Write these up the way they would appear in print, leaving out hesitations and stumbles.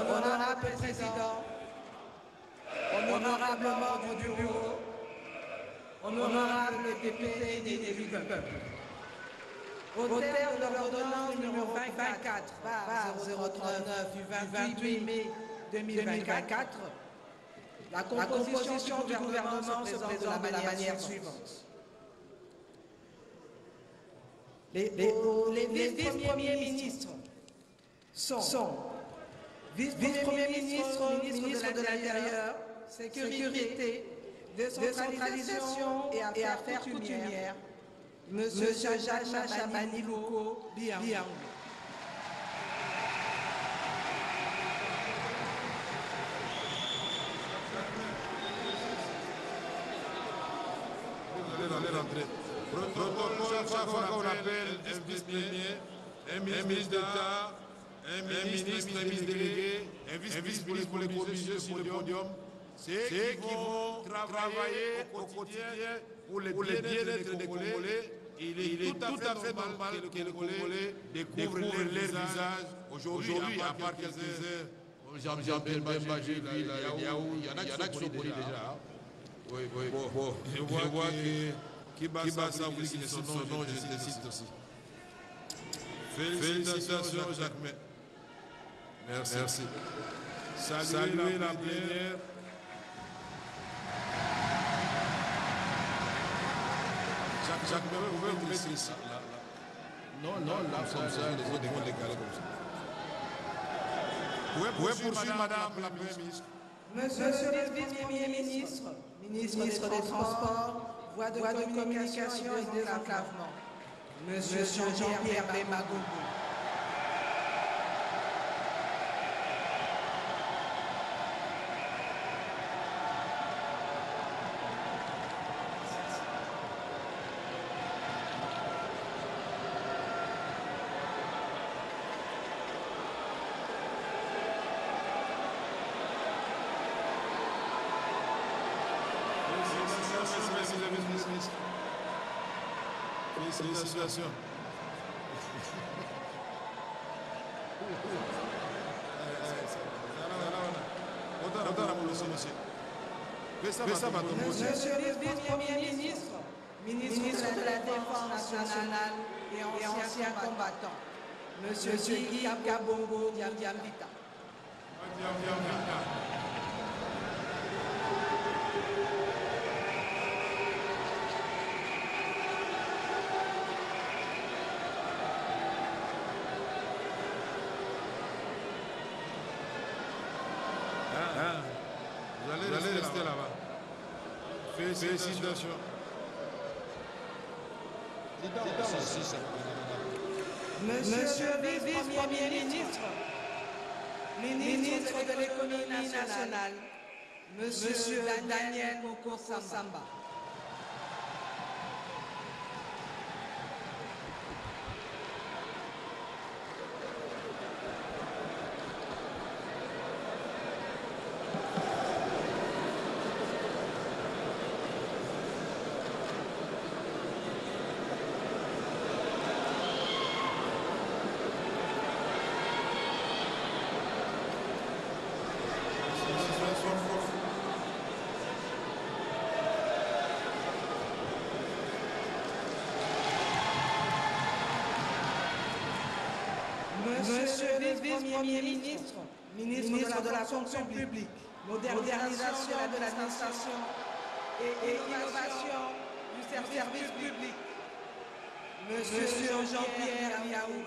Honorable Président, honorable membre du bureau, honorable député et élus du peuple. Au terme de l'ordonnance numéro 24/039 du 28 mai 2024, la composition du gouvernement se présente de la manière suivante. Les vice-premiers ministres sont vice-premier ministre de l'Intérieur, Sécurité, Décentralisation et Affaires coutumières, M. Jacques Chabani Loko Biangou. Chaque fois qu'on appelle un vice-premier, un ministre d'État, un ministre délégué, un vice-ministre pour les commissions sur le podium, c'est eux qui vont travailler au quotidien pour le bien-être des Congolais. Il est tout à fait normal que les Congolais découvrent leur visage aujourd'hui, à part quelques heures. Jean-Pierre Bemba, j'ai vu, il y en a qui sont connus déjà. Oui, bon, je vois que Kibasa voulait qu'il son nom, je le cite aussi. Félicitations, Jacques. Merci. Saluez la plénière. Jacques, vous pouvez vous mettre ici. Non, là, comme ça, les autres vont décaler comme ça. Vous pouvez poursuivre, madame la première ministre. Monsieur le vice-premier ministre, ministre des Transports, voies de communication et désenclavement, Monsieur Jean-Pierre Bemba Gogo. Félicitations. Monsieur le vice-premier ministre de la Défense nationale et ancien combattant, Monsieur Guy Kabongo Diamdita. Vous allez rester là-bas. Félicitations. Monsieur le vice-premier ministre de l'économie nationale, Monsieur Daniel Moko Samba. Monsieur le vice-premier ministre de la fonction publique, modernisation de l'administration et innovation du service public, Monsieur Jean-Pierre Biangou.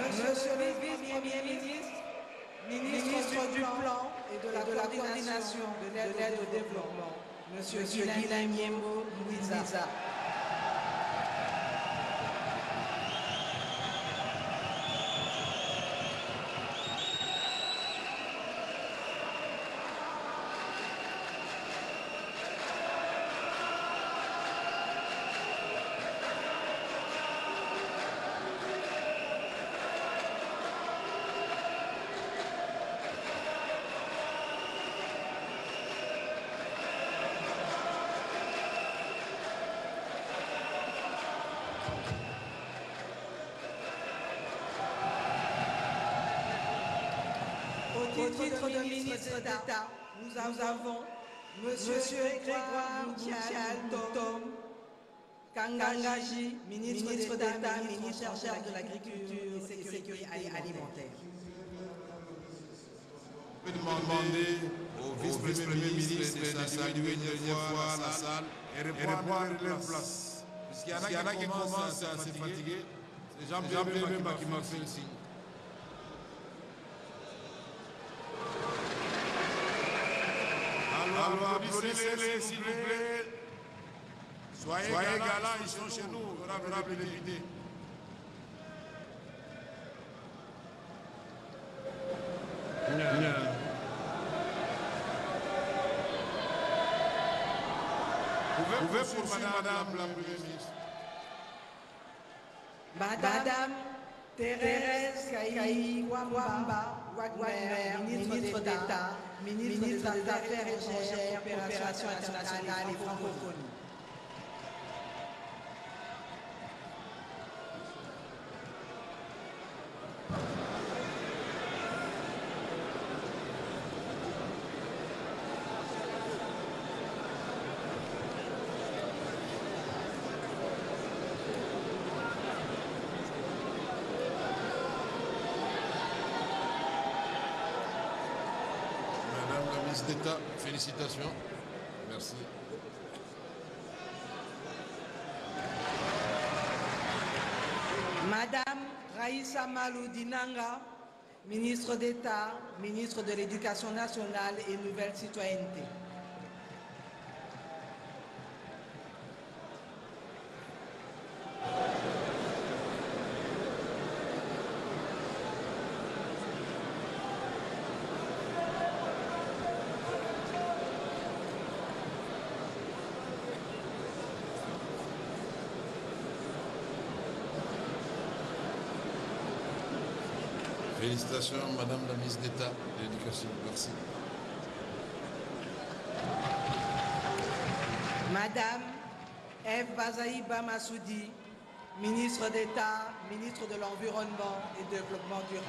Monsieur le vice-premier ministre du Plan et de la coordination de l'aide au développement, Monsieur Guilain Miembo Mouiza. Au titre de ministre d'État, nous avons Monsieur Grégoire Moutial Tom Kangaji, ministre d'État, ministre chargé de l'Agriculture et Sécurité alimentaire. Je peux demander au vice-premier ministre de saluer une dernière fois la salle et répondre à leur place. Parce qu'il y en a qui commencent à se fatiguer. C'est Jean-Pierre Bemba qui m'a fait le signe. Alors, applaudissez-les, s'il vous plaît. Soyez galants, ils sont chez nous, honorables députés. Vous pouvez poursuivre, Madame la Première ministre. Madame Thérèse Kaï Wamba Wagner, ministre d'État, ministre des Affaires étrangères, coopération internationale et francophonie. D'État, félicitations. Merci. Madame Raïssa Maloudinanga, ministre d'État, ministre de l'Éducation nationale et Nouvelle Citoyenneté. Félicitations, Madame la ministre d'État de l'Éducation. Merci. Madame Eve Bazaïba Massoudi, ministre d'État, ministre de l'Environnement et du Développement durable.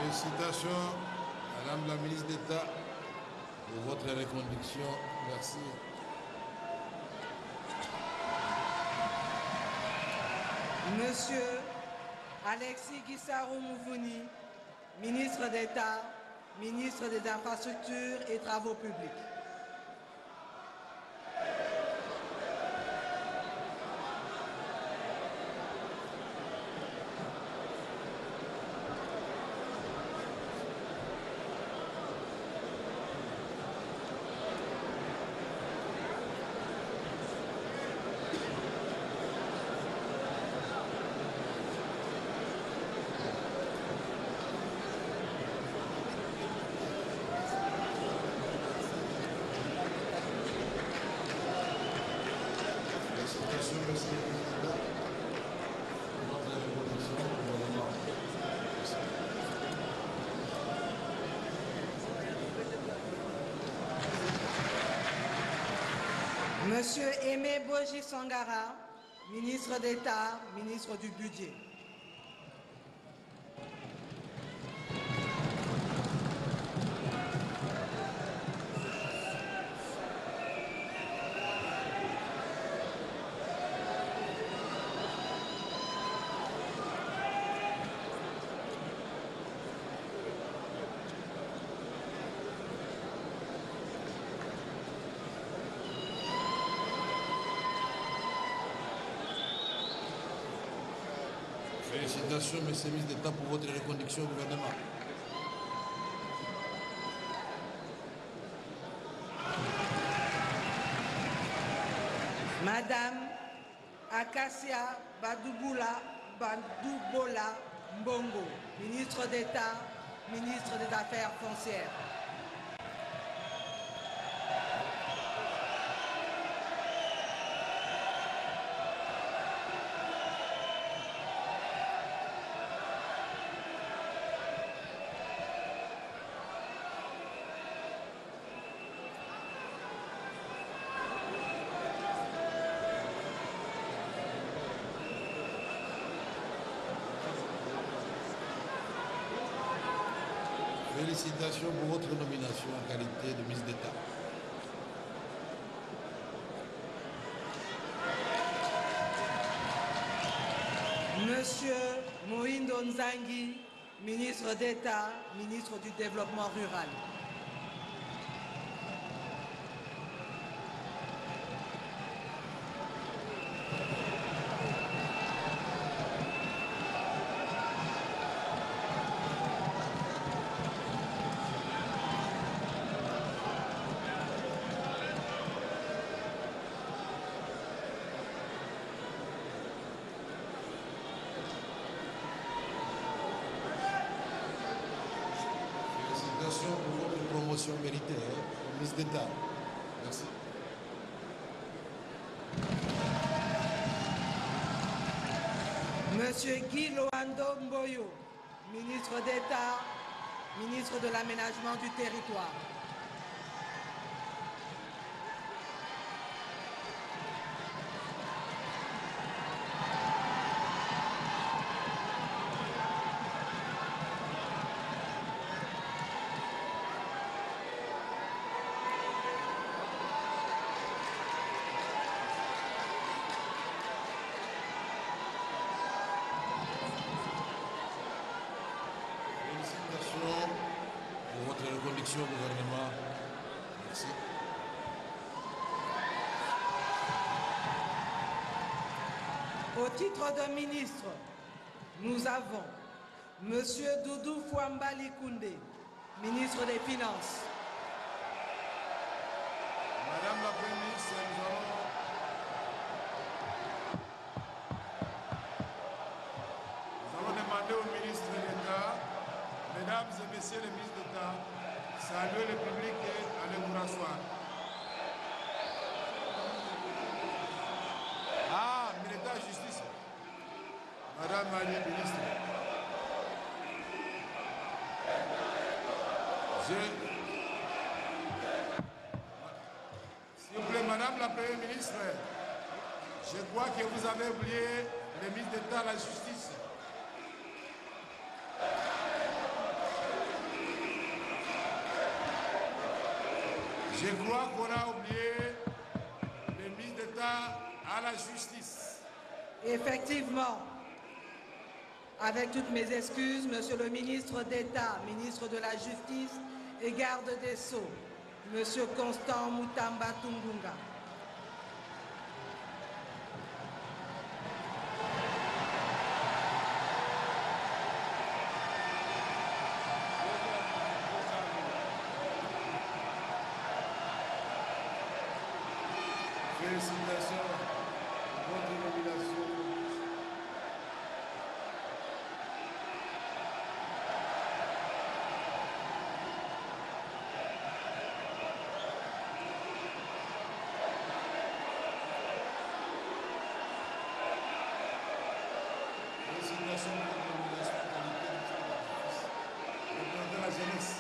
Félicitations, Madame la ministre d'État, pour votre reconduction. Merci. Monsieur Alexis Guissarou Mouvouni, ministre d'État, ministre des Infrastructures et Travaux publics. Monsieur Aimé Boji Sangara, ministre d'État, ministre du Budget. Félicitations, Monsieur le ministre d'État, pour votre reconduction au gouvernement. Madame Acacia Badouboula Mbongo, ministre d'État, ministre des Affaires foncières. Félicitations pour votre nomination en qualité de ministre d'État. Monsieur Mohindo Nzangi, ministre d'État, ministre du Développement rural. Félicitations pour votre promotion méritée, ministre d'État. Merci. Monsieur Guy Loando Mboyo, ministre d'État, ministre de l'Aménagement du Territoire. Félicitations pour votre reconduction au gouvernement. Merci. Au titre de ministre, nous avons Monsieur Doudou Fouambali Koundé, ministre des Finances. Madame la Première ministre, nous allons demander au ministre d'État, Mesdames et Messieurs les ministres d'État, saluer le public et aller vous rasseoir. Ah, ministre de la Justice. Madame la ministre. S'il vous plaît, Madame la Première ministre, je crois que vous avez oublié le ministre d'État à la Justice. Je crois qu'on a oublié le ministre d'État à la Justice. Effectivement, avec toutes mes excuses, Monsieur le ministre d'État, ministre de la Justice et garde des Sceaux, Monsieur Constant Moutamba Tungunga. Félicitations pour votre nomination. Félicitations pour votre nomination en qualité de représentant la jeunesse.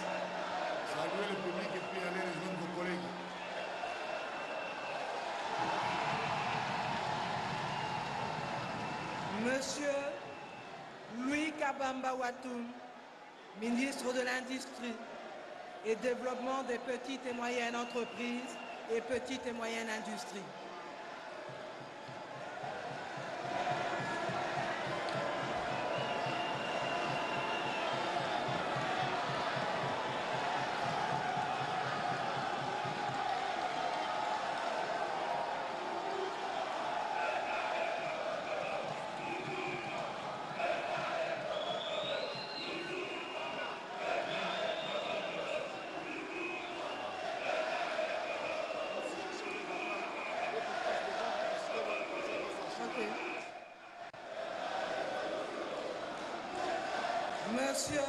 Saluez le public et puis allez rejoindre vos collègues. Monsieur Louis Kabamba Watoum, ministre de l'Industrie et Développement des petites et moyennes entreprises et petites et moyennes industries. Monsieur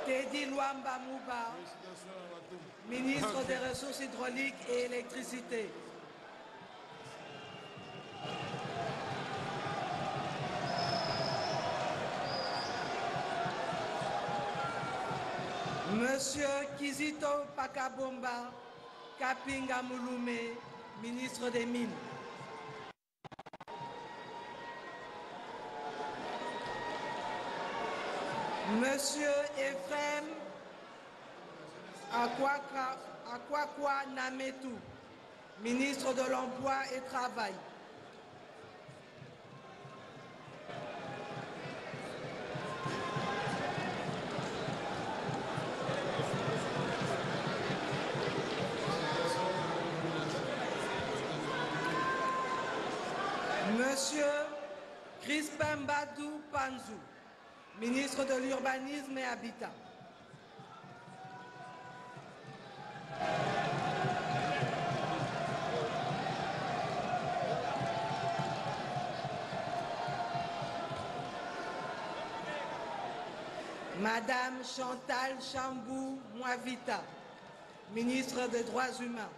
Teddy Luamba Mouba, ministre des Ressources hydrauliques et électricité. Monsieur Kizito Pakabomba Kapinga Mouloumé, ministre des Mines. Monsieur Ephraim Akwakwa Nametou, ministre de l'Emploi et Travail. Monsieur Crispin Badou Panzou, ministre de l'Urbanisme et Habitat. Madame Chantal Chambou Mouavita, ministre des Droits humains.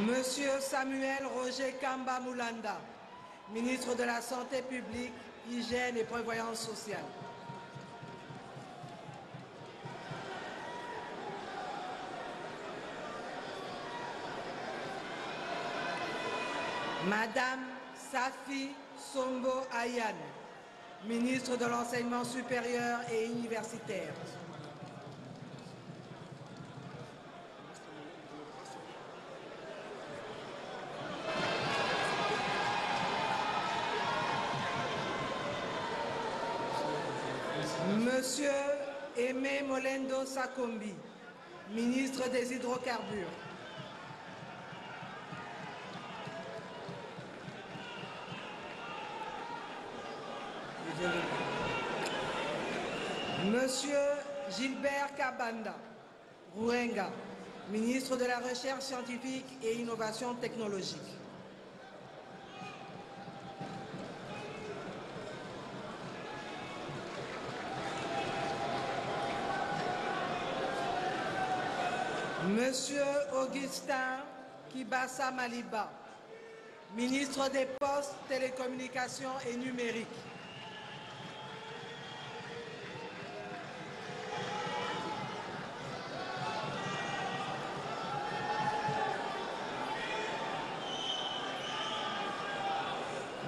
Monsieur Samuel Roger Kamba Moulanda, ministre de la Santé publique, Hygiène et Prévoyance sociale. Madame Safi Sombo Ayane, ministre de l'Enseignement supérieur et universitaire. Monsieur Aimé Molendo Sakombi, ministre des Hydrocarbures. Monsieur Gilbert Kabanda Rouenga, ministre de la Recherche scientifique et Innovation technologique. Monsieur Augustin Kibassa Maliba, ministre des Postes, Télécommunications et Numériques.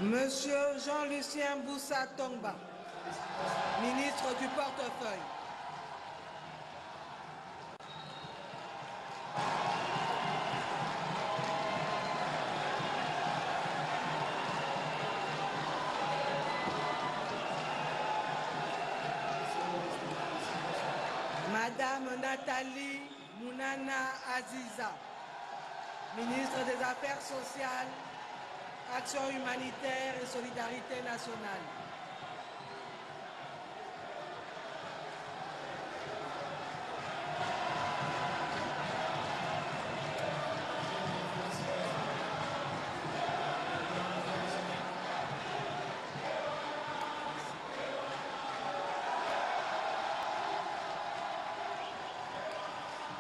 Monsieur Jean-Lucien Boussa Tongba, ministre du Portefeuille. Madame Nathalie Mounana Aziza, ministre des Affaires sociales, Action humanitaire et solidarité nationale.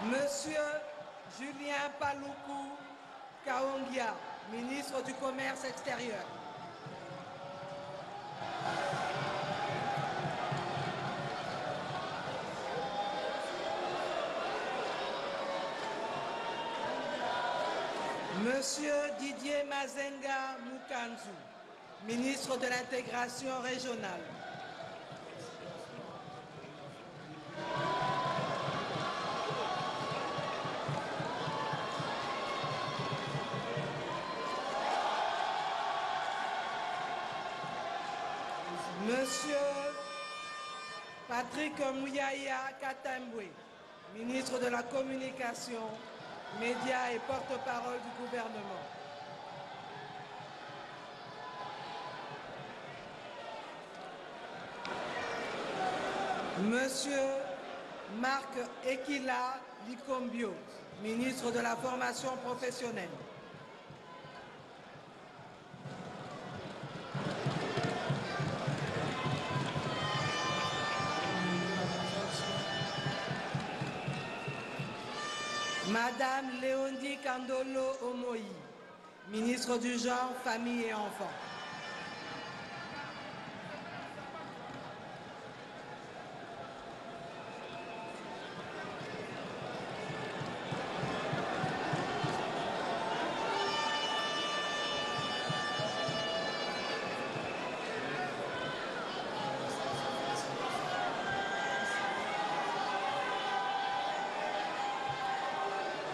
Monsieur Julien Paloukou Kaongia, ministre du Commerce extérieur. Monsieur Didier Mazenga Mukanzu, ministre de l'Intégration régionale. Monsieur Patrick Mouyaya Katambwe, ministre de la Communication, Médias et porte-parole du gouvernement. Monsieur Marc Ekila Likombio, ministre de la Formation professionnelle. Madame Léonie Kandolo Omoï, ministre du Genre, Famille et Enfants.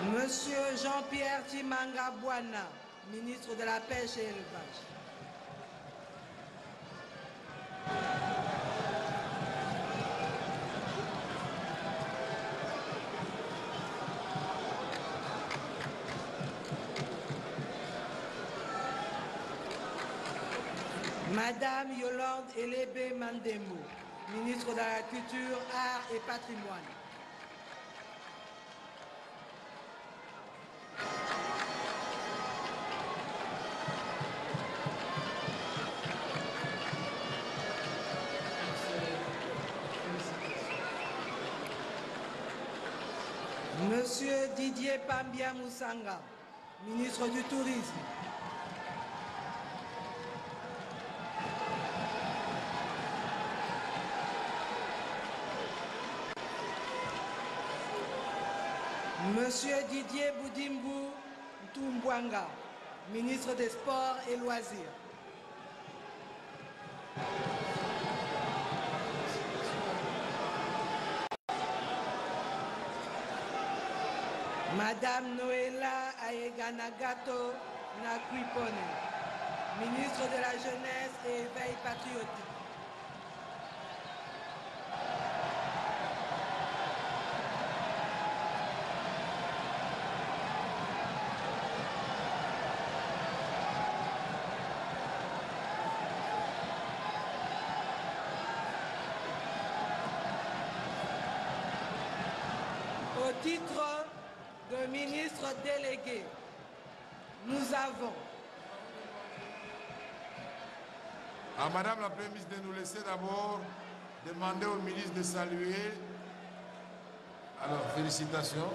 Monsieur Jean-Pierre Timanga Bouana, ministre de la Pêche et Élevage. Madame Yolande Elébé Mandembo, ministre de la Culture, Arts et Patrimoine. Monsieur Didier Pambia Moussanga, ministre du Tourisme. Monsieur Didier Boudimbu Tumbwanga, ministre des Sports et Loisirs. Madame Noëlla Ayeganagato Nakwipone, ministre de la Jeunesse et Éveil patriotique. Au titre de ministre délégué, nous avons à Madame la Première ministre de nous laisser d'abord demander au ministre de saluer. Alors, félicitations.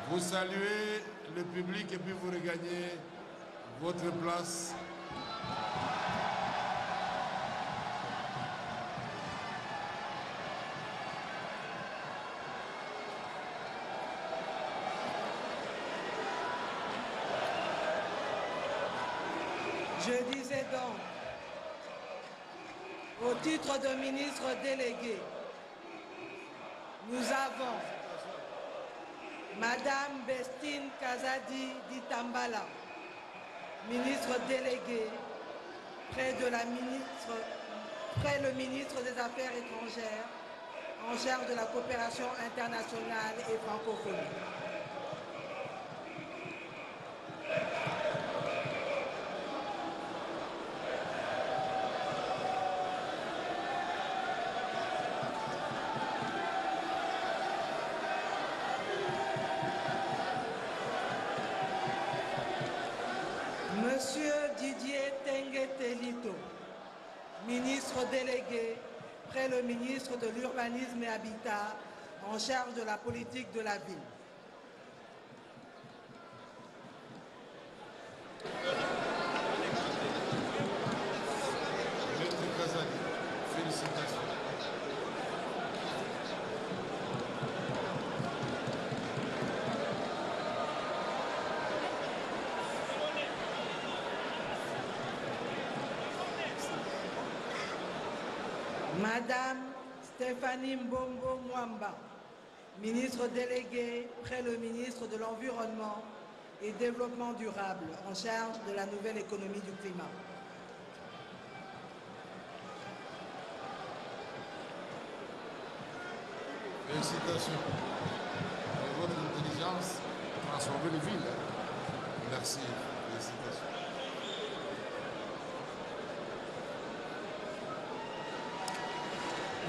Vous saluez le public et puis vous regagnez votre place. Je disais donc, au titre de ministre délégué, nous avons Madame Bestine Kazadi Ditambala, ministre délégué près le ministre des Affaires étrangères, en charge de la coopération internationale et francophonie. Monsieur Didier Tenguetelito, ministre délégué près le ministre de l'Urbanisme et Habitat, en charge de la politique de la ville. Félicitations. Madame Stéphanie Mbongo Mwamba, ministre déléguée près le ministre de l'Environnement et Développement durable, en charge de la nouvelle économie du climat. Félicitations. Avec votre intelligence, transformer les villes. Merci. Félicitations.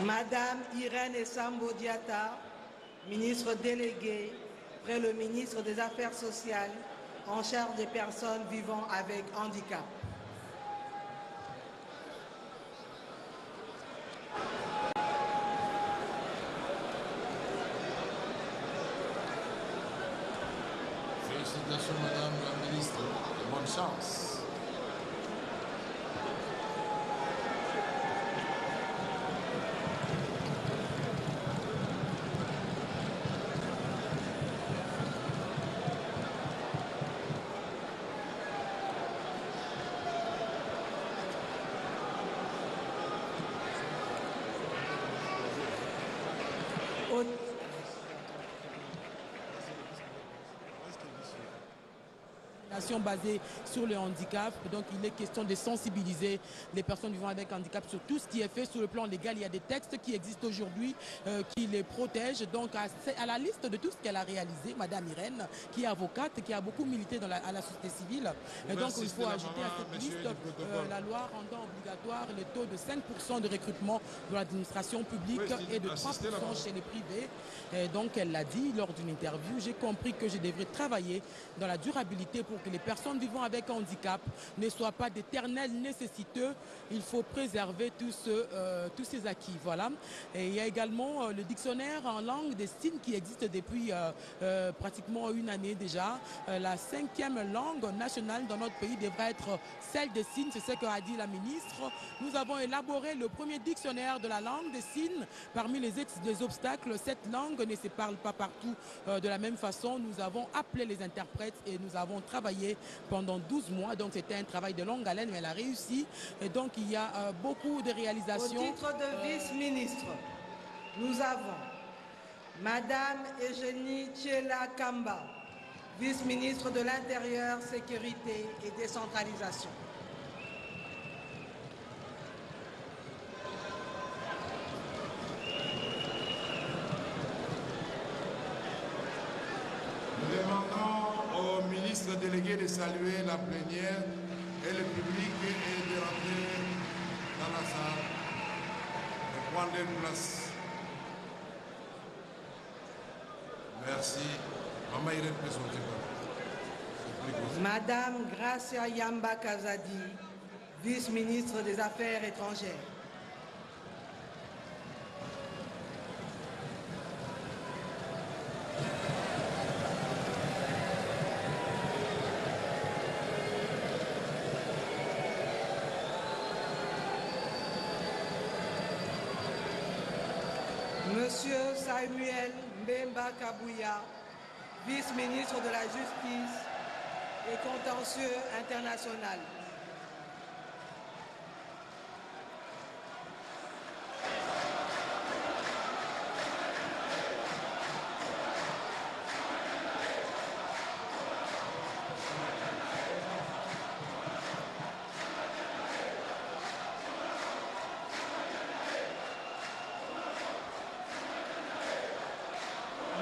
Madame Irène Essambo Diatta, ministre déléguée près le ministre des Affaires sociales en charge des personnes vivant avec handicap. Félicitations, Madame la Ministre, et bonne chance. Basée sur le handicap, donc il est question de sensibiliser les personnes vivant avec handicap sur tout ce qui est fait sur le plan légal. Il y a des textes qui existent aujourd'hui qui les protègent. Donc à la liste de tout ce qu'elle a réalisé, Madame Irène, qui est avocate, qui a beaucoup milité à la société civile, et donc il faut ajouter à cette liste la loi rendant obligatoire le taux de 5% de recrutement de l'administration publique et de 3% chez les privés. Et donc elle l'a dit lors d'une interview, j'ai compris que je devrais travailler dans la durabilité pour que les personnes vivant avec handicap ne soient pas d'éternels nécessiteux. Il faut préserver tous ces acquis. Voilà. Et il y a également le dictionnaire en langue des signes qui existe depuis pratiquement une année déjà. La 5e langue nationale dans notre pays devrait être celle des signes. C'est ce qu'a dit la ministre. Nous avons élaboré le premier dictionnaire de la langue des signes. Parmi les obstacles, cette langue ne se parle pas partout de la même façon. Nous avons appelé les interprètes et nous avons travaillé pendant 12 mois. Donc c'était un travail de longue haleine, mais elle a réussi. Et donc il y a beaucoup de réalisations. Au titre de vice-ministre, nous avons Madame Eugénie Tchela Kamba, vice-ministre de l'Intérieur, Sécurité et Décentralisation. Nous demandons au ministre délégué de saluer la plénière et le public et de rentrer dans la salle, de prendre place. Merci. Maman Irène peut sortir. Madame Gracia Yamba Kazadi, vice-ministre des Affaires étrangères. Monsieur Samuel Mbemba Kabouya, vice-ministre de la Justice et contentieux international.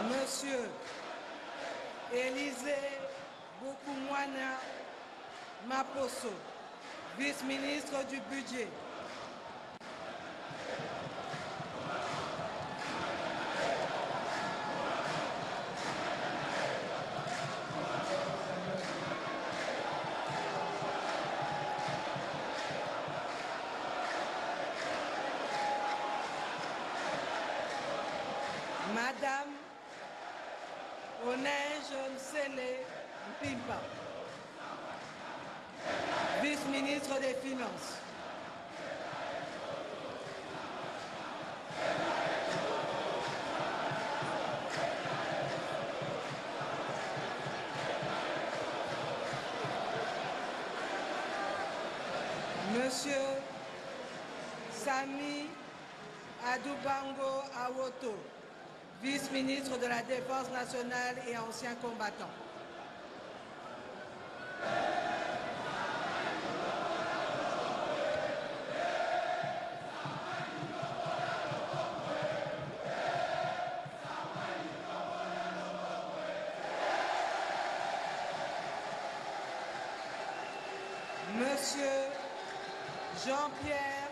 Monsieur Élisée Bokoumwana Maposo, vice-ministre du Budget. Madame Oneige Nsele Mpimpa, vice-ministre des Finances. Monsieur Sami Adoubango Awoto, vice-ministre de la Défense nationale et ancien combattant. Monsieur Jean-Pierre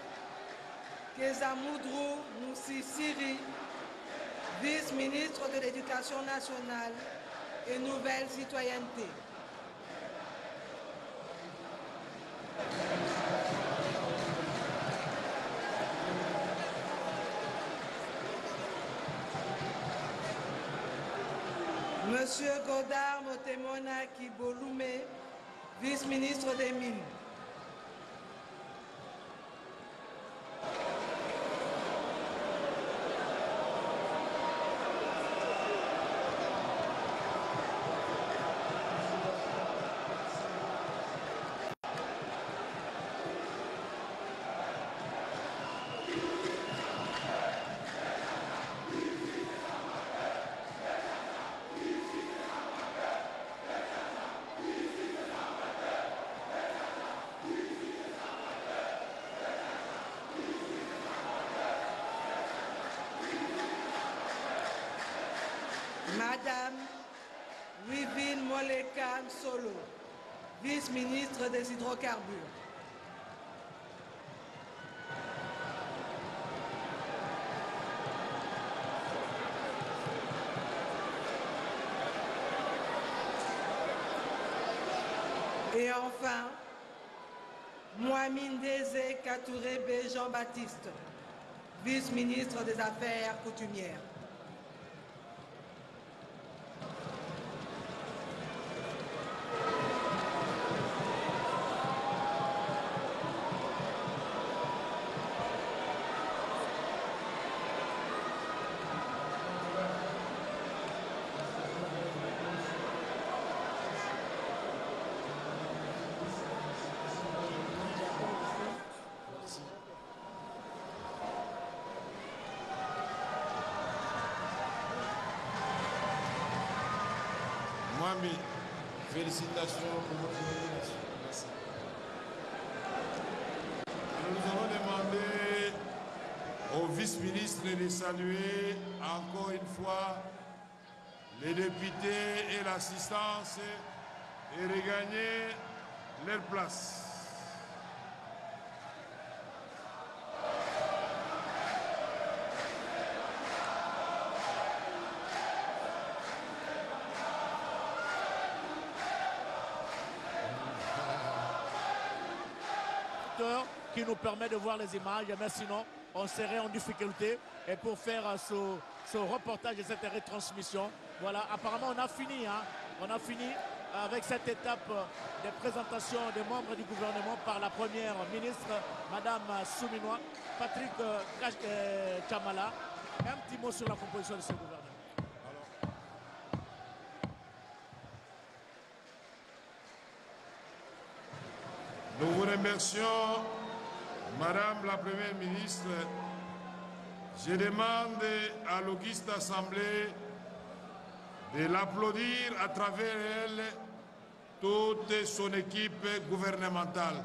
Kezamoudrou Moussi Siri, vice-ministre de l'Éducation nationale et Nouvelle Citoyenneté. Monsieur Godard Motemona Kiboloume, vice-ministre des Mines. Madame Wivine Molekan Solo, vice-ministre des Hydrocarbures. Et enfin, Mohamed Désé Katouré B. Jean-Baptiste, vice-ministre des Affaires coutumières. Mohamed, félicitations pour votre nomination. Merci. Alors nous allons demander au vice-ministre de saluer encore une fois les députés et l'assistance et regagner leur place. Qui nous permet de voir les images, mais sinon on serait en difficulté. Et pour faire ce reportage et cette retransmission, voilà, apparemment on a fini, on a fini avec cette étape de présentation des membres du gouvernement par la première ministre, Madame Souminois, Patrick Chamala. Un petit mot sur la composition de ce gouvernement. Nous vous remercions, Madame la Première ministre. Je demande à l'Auguste Assemblée de l'applaudir à travers elle toute son équipe gouvernementale.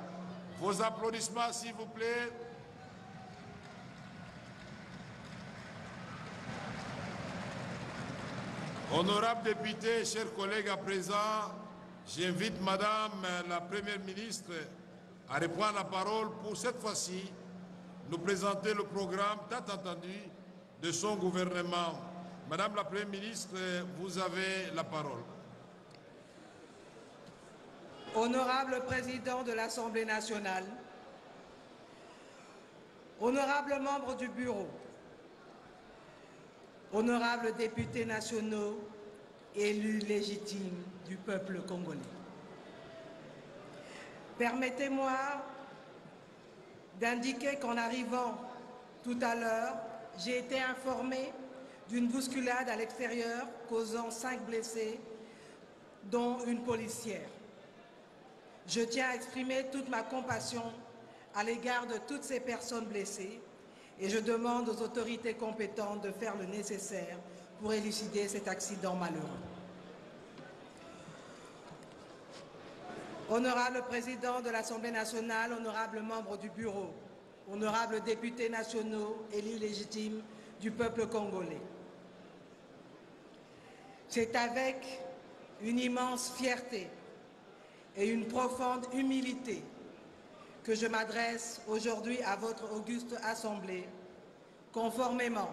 Vos applaudissements, s'il vous plaît. Honorables députés, chers collègues, à présent, j'invite Madame la Première ministre à reprendre la parole pour cette fois-ci nous présenter le programme tant attendu de son gouvernement. Madame la Première ministre, vous avez la parole. Honorable Président de l'Assemblée nationale, honorables membres du Bureau, honorables députés nationaux, élus légitimes du peuple congolais. Permettez-moi d'indiquer qu'en arrivant tout à l'heure, j'ai été informé d'une bousculade à l'extérieur causant 5 blessés, dont une policière. Je tiens à exprimer toute ma compassion à l'égard de toutes ces personnes blessées et je demande aux autorités compétentes de faire le nécessaire pour élucider cet accident malheureux. Honorable Président de l'Assemblée nationale, honorables membres du Bureau, honorables députés nationaux, élus légitimes du peuple congolais. C'est avec une immense fierté et une profonde humilité que je m'adresse aujourd'hui à votre auguste Assemblée, conformément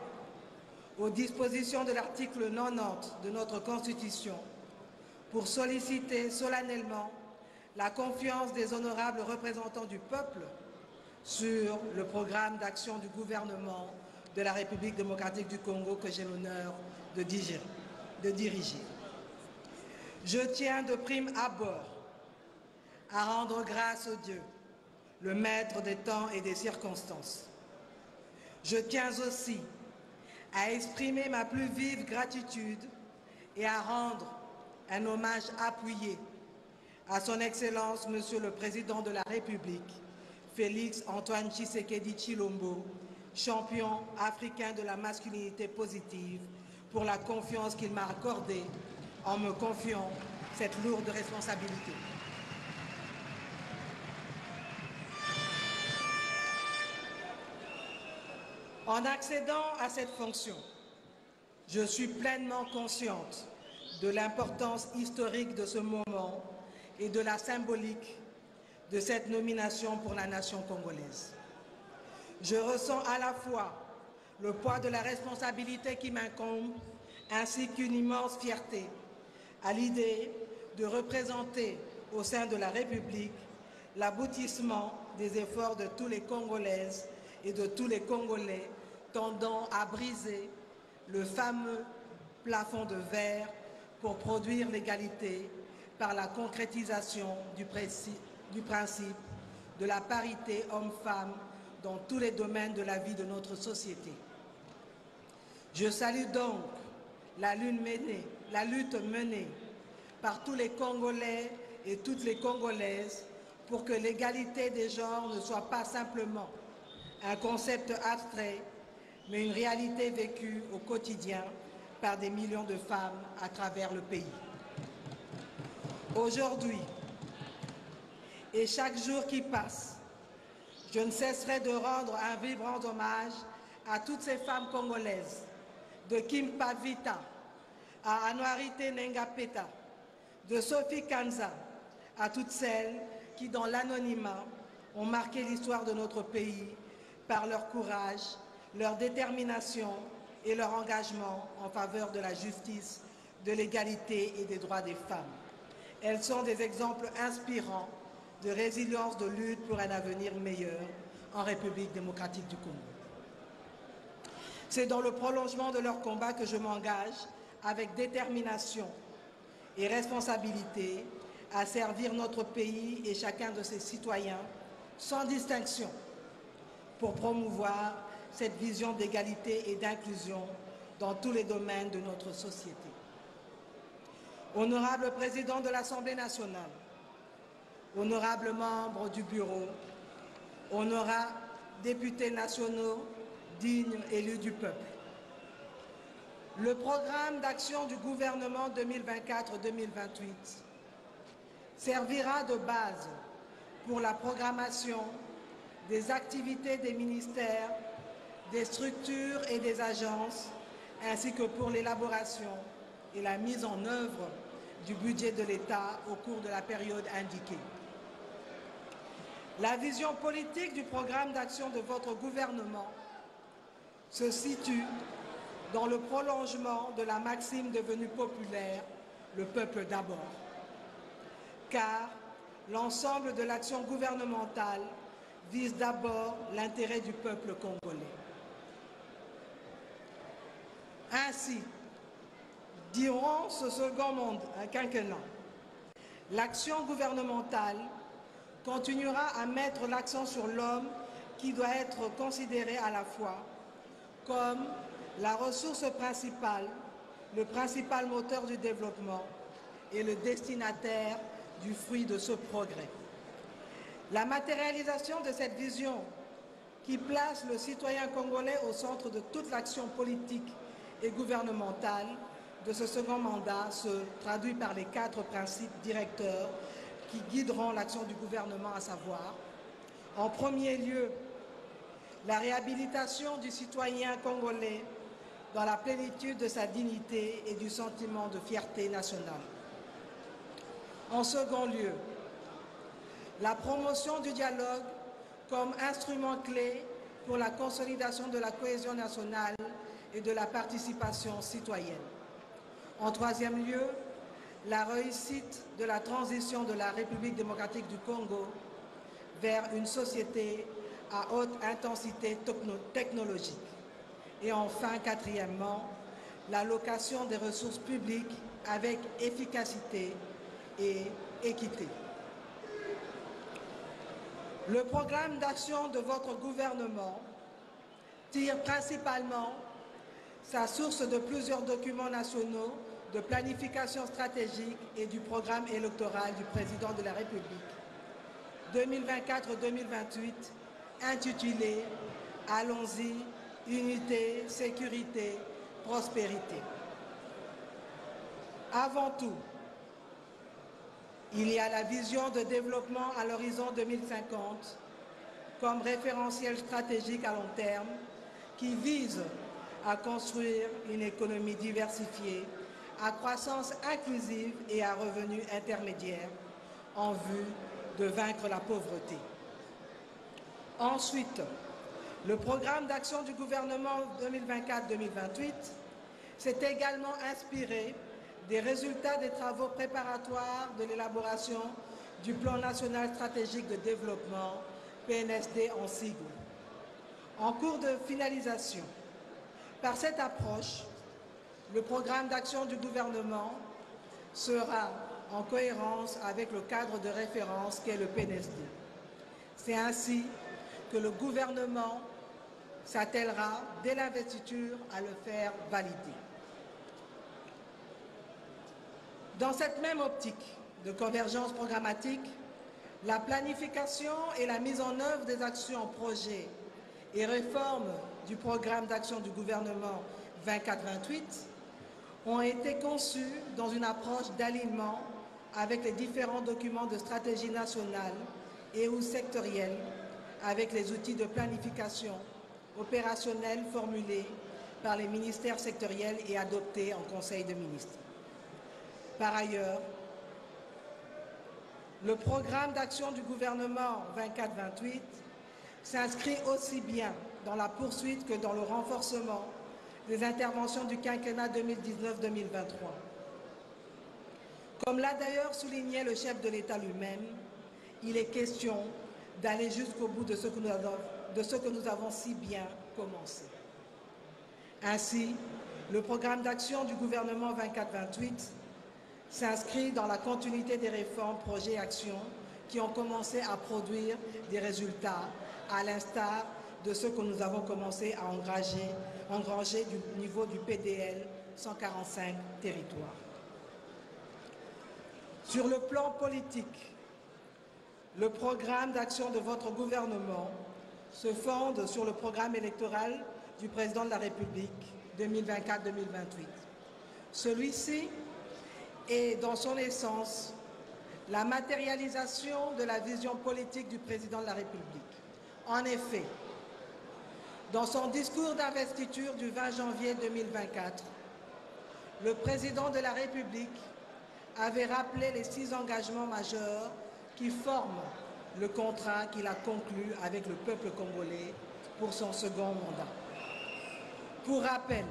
aux dispositions de l'article 90 de notre Constitution, pour solliciter solennellement la confiance des honorables représentants du peuple sur le programme d'action du gouvernement de la République démocratique du Congo que j'ai l'honneur de diriger. Je tiens de prime abord à rendre grâce au Dieu, le maître des temps et des circonstances. Je tiens aussi à exprimer ma plus vive gratitude et à rendre un hommage appuyé à son Excellence, Monsieur le Président de la République, Félix Antoine Tshisekedi Tshilombo, champion africain de la masculinité positive, pour la confiance qu'il m'a accordée en me confiant cette lourde responsabilité. En accédant à cette fonction, je suis pleinement consciente de l'importance historique de ce moment et de la symbolique de cette nomination pour la nation congolaise. Je ressens à la fois le poids de la responsabilité qui m'incombe, ainsi qu'une immense fierté à l'idée de représenter au sein de la République l'aboutissement des efforts de tous les Congolaises et de tous les Congolais tendant à briser le fameux plafond de verre pour produire l'égalité par la concrétisation du principe de la parité homme-femme dans tous les domaines de la vie de notre société. Je salue donc la lutte menée par tous les Congolais et toutes les Congolaises pour que l'égalité des genres ne soit pas simplement un concept abstrait, mais une réalité vécue au quotidien par des millions de femmes à travers le pays. Aujourd'hui, et chaque jour qui passe, je ne cesserai de rendre un vibrant hommage à toutes ces femmes congolaises, de Kimpa Vita à Anouarité Nengapeta, de Sophie Kanza à toutes celles qui, dans l'anonymat, ont marqué l'histoire de notre pays par leur courage, leur détermination et leur engagement en faveur de la justice, de l'égalité et des droits des femmes. Elles sont des exemples inspirants de résilience, de lutte pour un avenir meilleur en République démocratique du Congo. C'est dans le prolongement de leur combat que je m'engage avec détermination et responsabilité à servir notre pays et chacun de ses citoyens sans distinction pour promouvoir cette vision d'égalité et d'inclusion dans tous les domaines de notre société. Honorable Président de l'Assemblée nationale, honorables membres du Bureau, honorables députés nationaux dignes élus du peuple, le programme d'action du gouvernement 2024-2028 servira de base pour la programmation des activités des ministères, des structures et des agences, ainsi que pour l'élaboration et la mise en œuvre du budget de l'État au cours de la période indiquée. La vision politique du programme d'action de votre gouvernement se situe dans le prolongement de la maxime devenue populaire « le peuple d'abord », car l'ensemble de l'action gouvernementale vise d'abord l'intérêt du peuple congolais. Ainsi, durant ce second quinquennat, l'action gouvernementale continuera à mettre l'accent sur l'homme qui doit être considéré à la fois comme la ressource principale, le principal moteur du développement et le destinataire du fruit de ce progrès. La matérialisation de cette vision qui place le citoyen congolais au centre de toute l'action politique et gouvernementale de ce second mandat se traduit par les 4 principes directeurs qui guideront l'action du gouvernement, à savoir, en premier lieu, la réhabilitation du citoyen congolais dans la plénitude de sa dignité et du sentiment de fierté nationale. En second lieu, la promotion du dialogue comme instrument clé pour la consolidation de la cohésion nationale et de la participation citoyenne. En troisième lieu, la réussite de la transition de la République démocratique du Congo vers une société à haute intensité technologique. Et enfin, quatrièmement, l'allocation des ressources publiques avec efficacité et équité. Le programme d'action de votre gouvernement tire principalement sa source de plusieurs documents nationaux de planification stratégique et du programme électoral du président de la République 2024-2028 intitulé « Allons-y, unité, sécurité, prospérité ». Avant tout, il y a la vision de développement à l'horizon 2050 comme référentiel stratégique à long terme qui vise à construire une économie diversifiée, à croissance inclusive et à revenus intermédiaires en vue de vaincre la pauvreté. Ensuite, le programme d'action du gouvernement 2024-2028 s'est également inspiré des résultats des travaux préparatoires de l'élaboration du Plan national stratégique de développement, PNSD en sigle, en cours de finalisation. Par cette approche, le programme d'action du gouvernement sera en cohérence avec le cadre de référence qu'est le PNSD. C'est ainsi que le gouvernement s'attellera dès l'investiture à le faire valider. Dans cette même optique de convergence programmatique, la planification et la mise en œuvre des actions, projets et réformes du programme d'action du gouvernement 24-28 ont été conçues dans une approche d'alignement avec les différents documents de stratégie nationale et ou sectorielle, avec les outils de planification opérationnelle formulés par les ministères sectoriels et adoptés en Conseil de ministres. Par ailleurs, le programme d'action du gouvernement 24-28 s'inscrit aussi bien dans la poursuite que dans le renforcement des interventions du quinquennat 2019-2023. Comme l'a d'ailleurs souligné le chef de l'État lui-même, il est question d'aller jusqu'au bout de ce que nous avons si bien commencé. Ainsi, le programme d'action du gouvernement 24-28 s'inscrit dans la continuité des réformes, projets et actions qui ont commencé à produire des résultats, à l'instar de ce que nous avons commencé à engranger du niveau du PDL 145 territoires. Sur le plan politique, le programme d'action de votre gouvernement se fonde sur le programme électoral du président de la République 2024-2028. Celui-ci est, dans son essence, la matérialisation de la vision politique du président de la République. En effet, dans son discours d'investiture du 20 janvier 2024, le président de la République avait rappelé les 6 engagements majeurs qui forment le contrat qu'il a conclu avec le peuple congolais pour son second mandat. Pour rappel,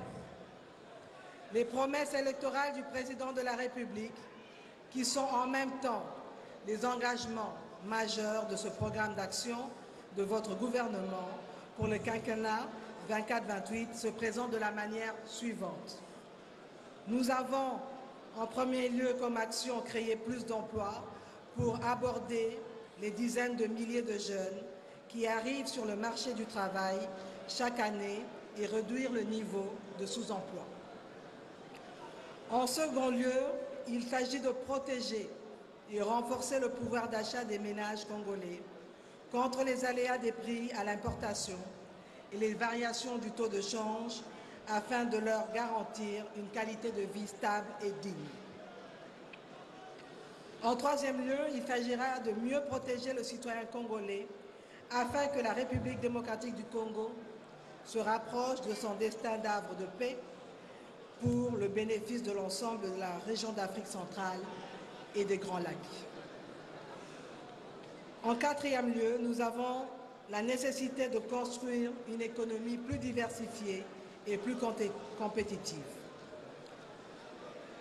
les promesses électorales du président de la République, qui sont en même temps les engagements majeurs de ce programme d'action de votre gouvernement pour le quinquennat 24-28, se présentent de la manière suivante. Nous avons en premier lieu comme action créer plus d'emplois pour aborder les dizaines de milliers de jeunes qui arrivent sur le marché du travail chaque année et réduire le niveau de sous-emploi. En second lieu, il s'agit de protéger et renforcer le pouvoir d'achat des ménages congolais contre les aléas des prix à l'importation et les variations du taux de change afin de leur garantir une qualité de vie stable et digne. En troisième lieu, il s'agira de mieux protéger le citoyen congolais afin que la République démocratique du Congo se rapproche de son destin d'havre de paix pour le bénéfice de l'ensemble de la région d'Afrique centrale et des Grands Lacs. En quatrième lieu, nous avons la nécessité de construire une économie plus diversifiée et plus compétitive.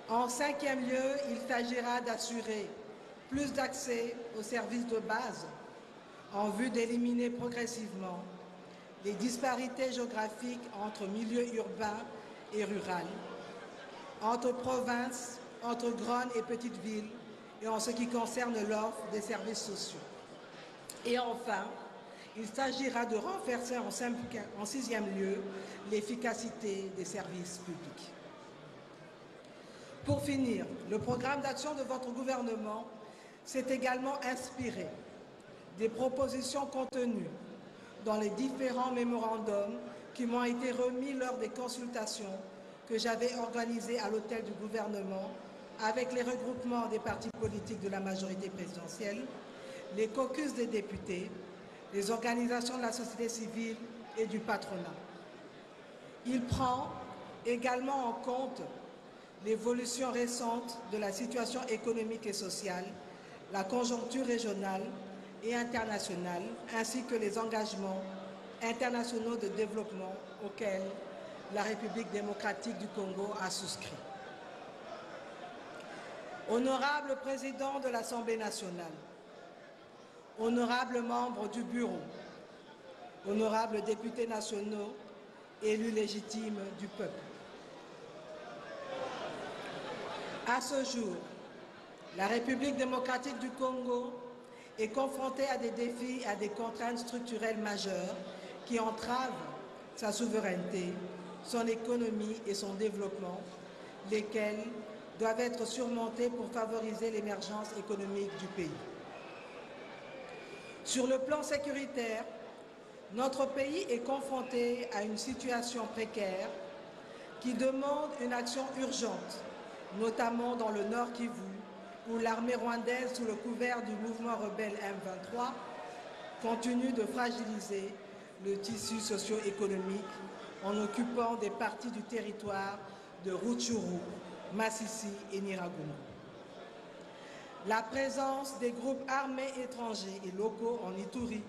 En cinquième lieu, il s'agira d'assurer plus d'accès aux services de base en vue d'éliminer progressivement les disparités géographiques entre milieux urbains et ruraux, entre provinces, entre grandes et petites villes et en ce qui concerne l'offre des services sociaux. Et enfin, il s'agira de renforcer en sixième lieu l'efficacité des services publics. Pour finir, le programme d'action de votre gouvernement s'est également inspiré des propositions contenues dans les différents mémorandums qui m'ont été remis lors des consultations que j'avais organisées à l'hôtel du gouvernement avec les regroupements des partis politiques de la majorité présidentielle, les caucus des députés, les organisations de la société civile et du patronat. Il prend également en compte l'évolution récente de la situation économique et sociale, la conjoncture régionale et internationale, ainsi que les engagements internationaux de développement auxquels la République démocratique du Congo a souscrit. Honorable Président de l'Assemblée nationale, honorables membres du Bureau, honorables députés nationaux, élus légitimes du peuple, à ce jour, la République démocratique du Congo est confrontée à des défis et à des contraintes structurelles majeures qui entravent sa souveraineté, son économie et son développement, lesquels doivent être surmontés pour favoriser l'émergence économique du pays. Sur le plan sécuritaire, notre pays est confronté à une situation précaire qui demande une action urgente, notamment dans le Nord Kivu, où l'armée rwandaise, sous le couvert du mouvement rebelle M23, continue de fragiliser le tissu socio-économique en occupant des parties du territoire de Rutshuru, Masisi et Nyiragongo. La présence des groupes armés étrangers et locaux en Ituri,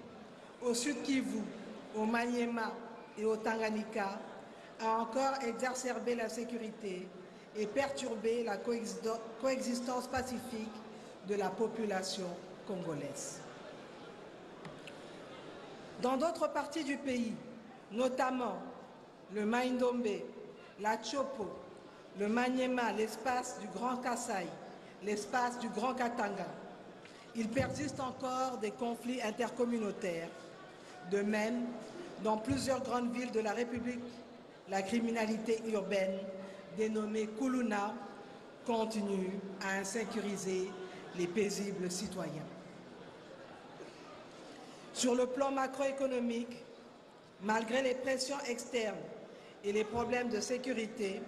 au Sud Kivu, au Maniema et au Tanganyika a encore exacerbé la sécurité et perturbé la coexistence pacifique de la population congolaise. Dans d'autres parties du pays, notamment le Maïndombe, la Chopo, le Maniema, l'espace du Grand Kasaï, l'espace du Grand Katanga, il persiste encore des conflits intercommunautaires. De même, dans plusieurs grandes villes de la République, la criminalité urbaine, dénommée Kuluna, continue à insécuriser les paisibles citoyens. Sur le plan macroéconomique, malgré les pressions externes et les problèmes de sécurité,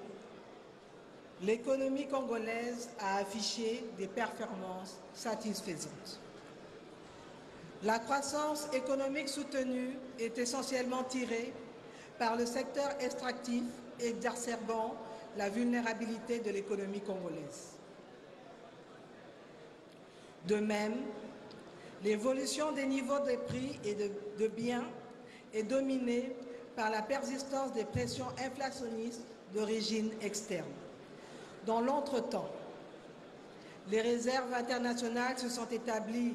l'économie congolaise a affiché des performances satisfaisantes. La croissance économique soutenue est essentiellement tirée par le secteur extractif, exacerbant la vulnérabilité de l'économie congolaise. De même, l'évolution des niveaux de prix et de biens est dominée par la persistance des pressions inflationnistes d'origine externe. Dans l'entretemps, les réserves internationales se sont établies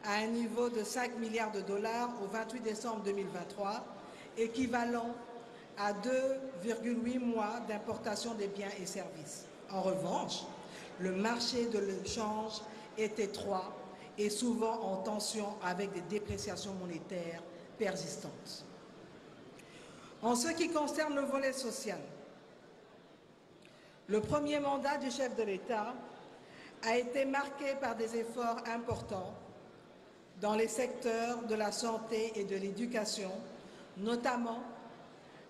à un niveau de 5 milliards de dollars au 28 décembre 2023, équivalent à 2,8 mois d'importation des biens et services. En revanche, le marché de l'échange est étroit et souvent en tension avec des dépréciations monétaires persistantes. En ce qui concerne le volet social, le premier mandat du chef de l'État a été marqué par des efforts importants dans les secteurs de la santé et de l'éducation, notamment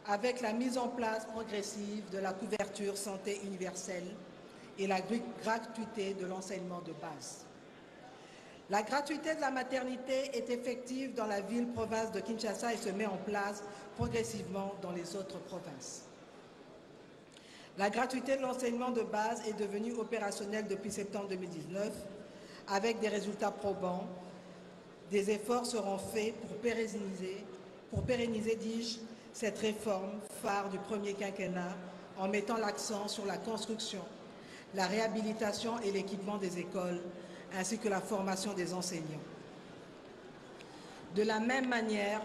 avec la mise en place progressive de la couverture santé universelle et la gratuité de l'enseignement de base. La gratuité de la maternité est effective dans la ville-province de Kinshasa et se met en place progressivement dans les autres provinces. La gratuité de l'enseignement de base est devenue opérationnelle depuis septembre 2019 avec des résultats probants. des efforts seront faits pour pérenniser, dis-je, cette réforme phare du premier quinquennat en mettant l'accent sur la construction, la réhabilitation et l'équipement des écoles, ainsi que la formation des enseignants. De la même manière,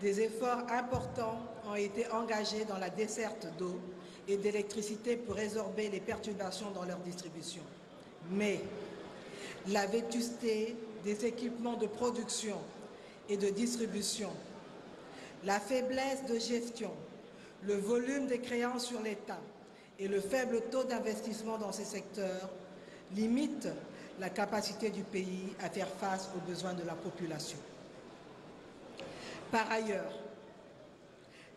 des efforts importants ont été engagés dans la desserte d'eau et d'électricité pour résorber les perturbations dans leur distribution. Mais la vétusté des équipements de production et de distribution, la faiblesse de gestion, le volume des créances sur l'État et le faible taux d'investissement dans ces secteurs limitent la capacité du pays à faire face aux besoins de la population. Par ailleurs,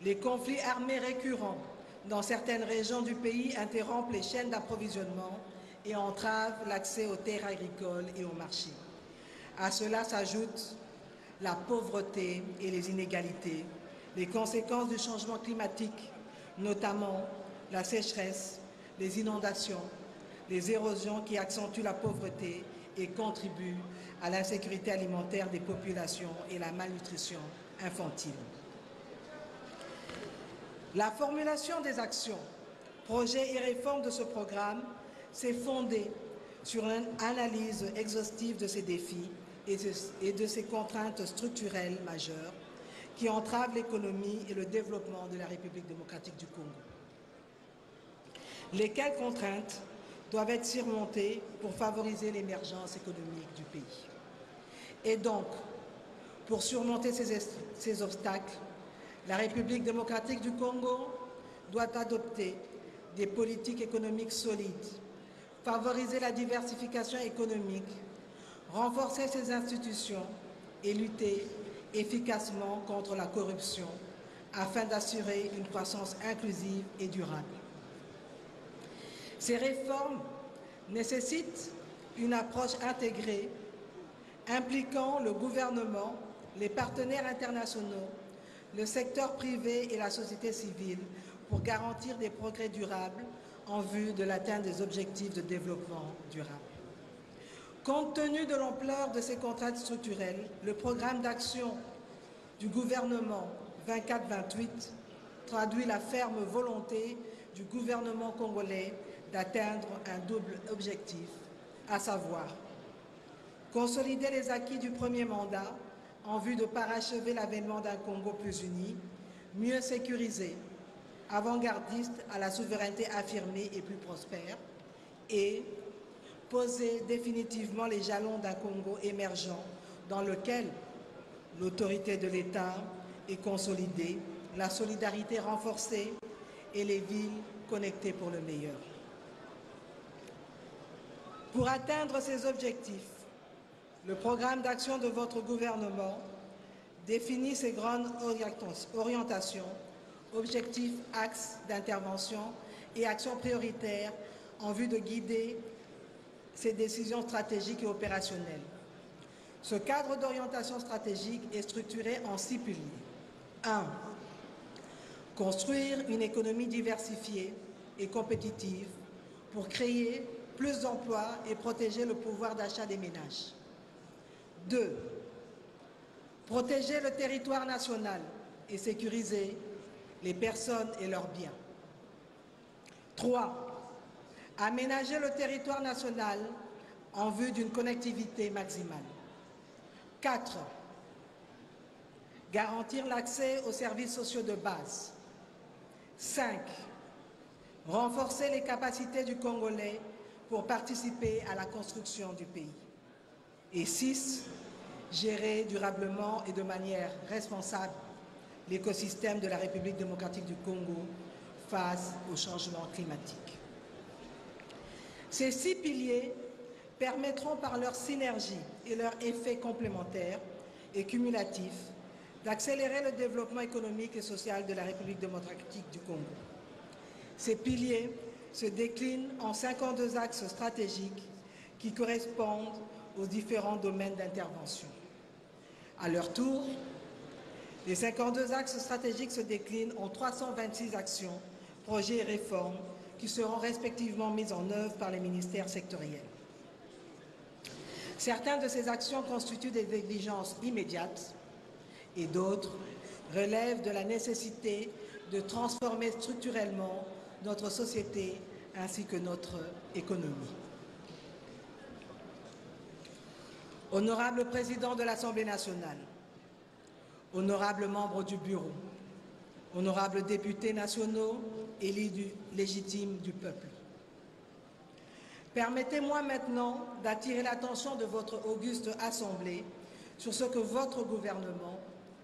les conflits armés récurrents dans certaines régions du pays interrompent les chaînes d'approvisionnement et entravent l'accès aux terres agricoles et aux marchés. À cela s'ajoutent la pauvreté et les inégalités, les conséquences du changement climatique, notamment la sécheresse, les inondations, les érosions qui accentuent la pauvreté et contribuent à l'insécurité alimentaire des populations et la malnutrition infantile. La formulation des actions, projets et réformes de ce programme s'est fondée sur une analyse exhaustive de ces défis et de ces contraintes structurelles majeures qui entravent l'économie et le développement de la République démocratique du Congo. Lesquelles contraintes doivent être surmontées pour favoriser l'émergence économique du pays. Et donc, pour surmonter ces obstacles, la République démocratique du Congo doit adopter des politiques économiques solides, favoriser la diversification économique, renforcer ses institutions et lutter efficacement contre la corruption afin d'assurer une croissance inclusive et durable. Ces réformes nécessitent une approche intégrée impliquant le gouvernement, les partenaires internationaux, le secteur privé et la société civile pour garantir des progrès durables en vue de l'atteinte des objectifs de développement durable. Compte tenu de l'ampleur de ces contraintes structurelles, le programme d'action du gouvernement 24-28 traduit la ferme volonté du gouvernement congolais d'atteindre un double objectif, à savoir consolider les acquis du premier mandat en vue de parachever l'avènement d'un Congo plus uni, mieux sécurisé, avant-gardiste à la souveraineté affirmée et plus prospère, et poser définitivement les jalons d'un Congo émergent dans lequel l'autorité de l'État est consolidée, la solidarité renforcée et les villes connectées pour le meilleur. Pour atteindre ces objectifs, le programme d'action de votre gouvernement définit ses grandes orientations, objectifs, axes d'intervention et actions prioritaires en vue de guider ses décisions stratégiques et opérationnelles. Ce cadre d'orientation stratégique est structuré en 6 piliers. 1. Construire une économie diversifiée et compétitive pour créer plus d'emplois et protéger le pouvoir d'achat des ménages. 2. Protéger le territoire national et sécuriser les personnes et leurs biens. 3. Aménager le territoire national en vue d'une connectivité maximale. 4. Garantir l'accès aux services sociaux de base. 5. Renforcer les capacités du Congolais pour participer à la construction du pays. Et 6. Gérer durablement et de manière responsable l'écosystème de la République démocratique du Congo face au changement climatique. Ces 6 piliers permettront par leur synergie et leur effet complémentaire et cumulatif d'accélérer le développement économique et social de la République démocratique du Congo. Ces piliers se déclinent en 52 axes stratégiques qui correspondent aux différents domaines d'intervention. À leur tour, les 52 axes stratégiques se déclinent en 326 actions, projets et réformes qui seront respectivement mises en œuvre par les ministères sectoriels. Certaines de ces actions constituent des exigences immédiates et d'autres relèvent de la nécessité de transformer structurellement notre société ainsi que notre économie. Honorable Président de l'Assemblée nationale, honorables membres du Bureau, honorables députés nationaux, élus légitimes du peuple, permettez-moi maintenant d'attirer l'attention de votre auguste Assemblée sur ce que votre gouvernement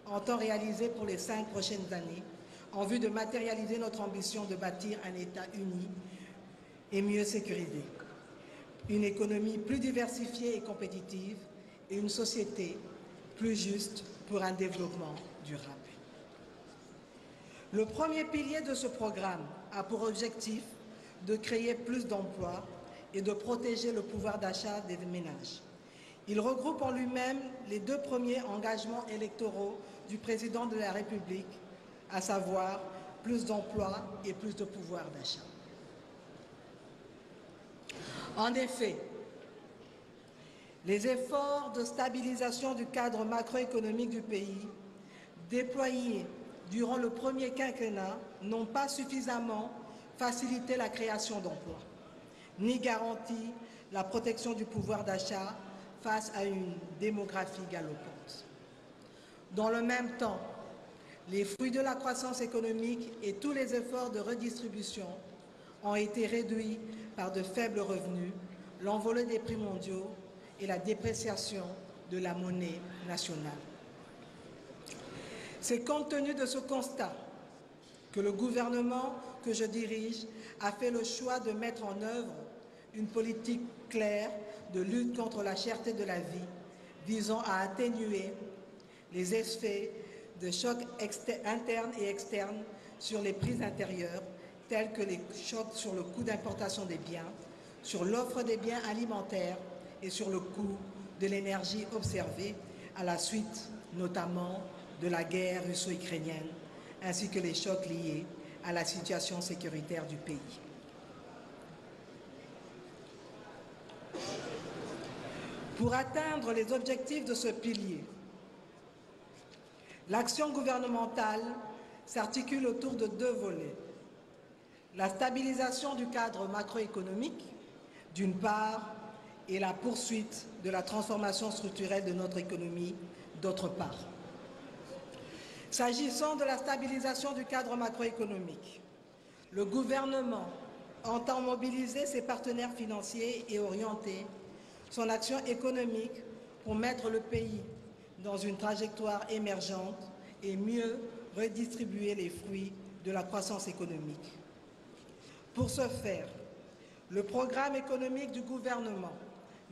entend réaliser pour les 5 prochaines années en vue de matérialiser notre ambition de bâtir un État uni et mieux sécurisé, une économie plus diversifiée et compétitive et une société plus juste pour un développement durable. Le premier pilier de ce programme a pour objectif de créer plus d'emplois et de protéger le pouvoir d'achat des ménages. Il regroupe en lui-même les 2 premiers engagements électoraux du président de la République, à savoir plus d'emplois et plus de pouvoir d'achat. En effet, les efforts de stabilisation du cadre macroéconomique du pays, déployés durant le premier quinquennat, n'ont pas suffisamment facilité la création d'emplois, ni garanti la protection du pouvoir d'achat face à une démographie galopante. Dans le même temps, les fruits de la croissance économique et tous les efforts de redistribution ont été réduits par de faibles revenus, l'envolée des prix mondiaux et la dépréciation de la monnaie nationale. C'est compte tenu de ce constat que le gouvernement que je dirige a fait le choix de mettre en œuvre une politique claire de lutte contre la cherté de la vie, visant à atténuer les effets de chocs internes et externes sur les prix intérieurs, tels que les chocs sur le coût d'importation des biens, sur l'offre des biens alimentaires et sur le coût de l'énergie observé à la suite notamment de la guerre russo-ukrainienne, ainsi que les chocs liés à la situation sécuritaire du pays. Pour atteindre les objectifs de ce pilier, l'action gouvernementale s'articule autour de 2 volets. La stabilisation du cadre macroéconomique, d'une part, et la poursuite de la transformation structurelle de notre économie, d'autre part. S'agissant de la stabilisation du cadre macroéconomique, le gouvernement entend mobiliser ses partenaires financiers et orienter son action économique pour mettre le pays dans une trajectoire émergente et mieux redistribuer les fruits de la croissance économique. Pour ce faire, le programme économique du gouvernement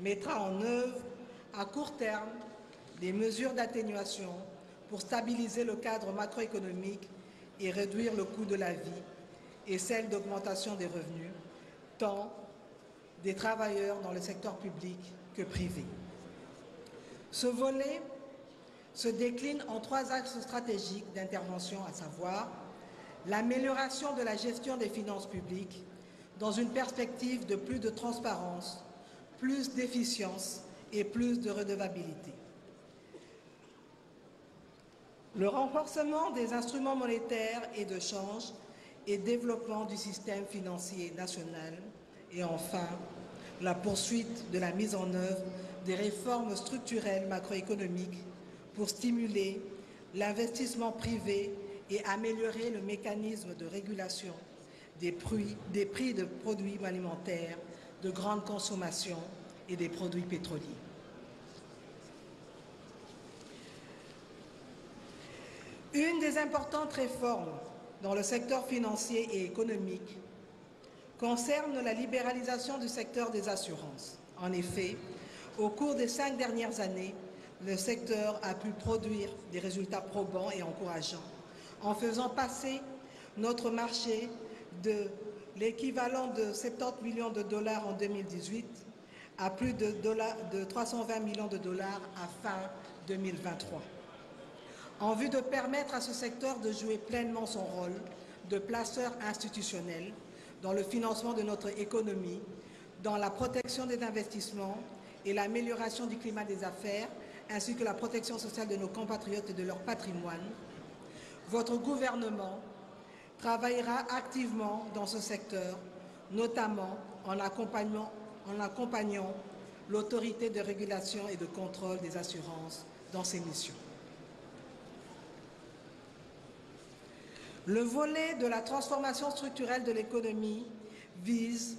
mettra en œuvre à court terme des mesures d'atténuation pour stabiliser le cadre macroéconomique et réduire le coût de la vie et celle d'augmentation des revenus, tant des travailleurs dans le secteur public que privé. Ce volet se décline en 3 axes stratégiques d'intervention, à savoir l'amélioration de la gestion des finances publiques dans une perspective de plus de transparence, plus d'efficience et plus de redevabilité. Le renforcement des instruments monétaires et de change et développement du système financier national. Et enfin, la poursuite de la mise en œuvre des réformes structurelles macroéconomiques pour stimuler l'investissement privé et améliorer le mécanisme de régulation des prix de produits alimentaires de grande consommation et des produits pétroliers. Une des importantes réformes dans le secteur financier et économique concerne la libéralisation du secteur des assurances. En effet, au cours des 5 dernières années, le secteur a pu produire des résultats probants et encourageants en faisant passer notre marché de l'équivalent de 70 millions de dollars en 2018 à plus de 320 millions de dollars à fin 2023. En vue de permettre à ce secteur de jouer pleinement son rôle de placeur institutionnel dans le financement de notre économie, dans la protection des investissements et l'amélioration du climat des affaires, ainsi que la protection sociale de nos compatriotes et de leur patrimoine, votre gouvernement travaillera activement dans ce secteur, notamment en accompagnant l'autorité de régulation et de contrôle des assurances dans ses missions. Le volet de la transformation structurelle de l'économie vise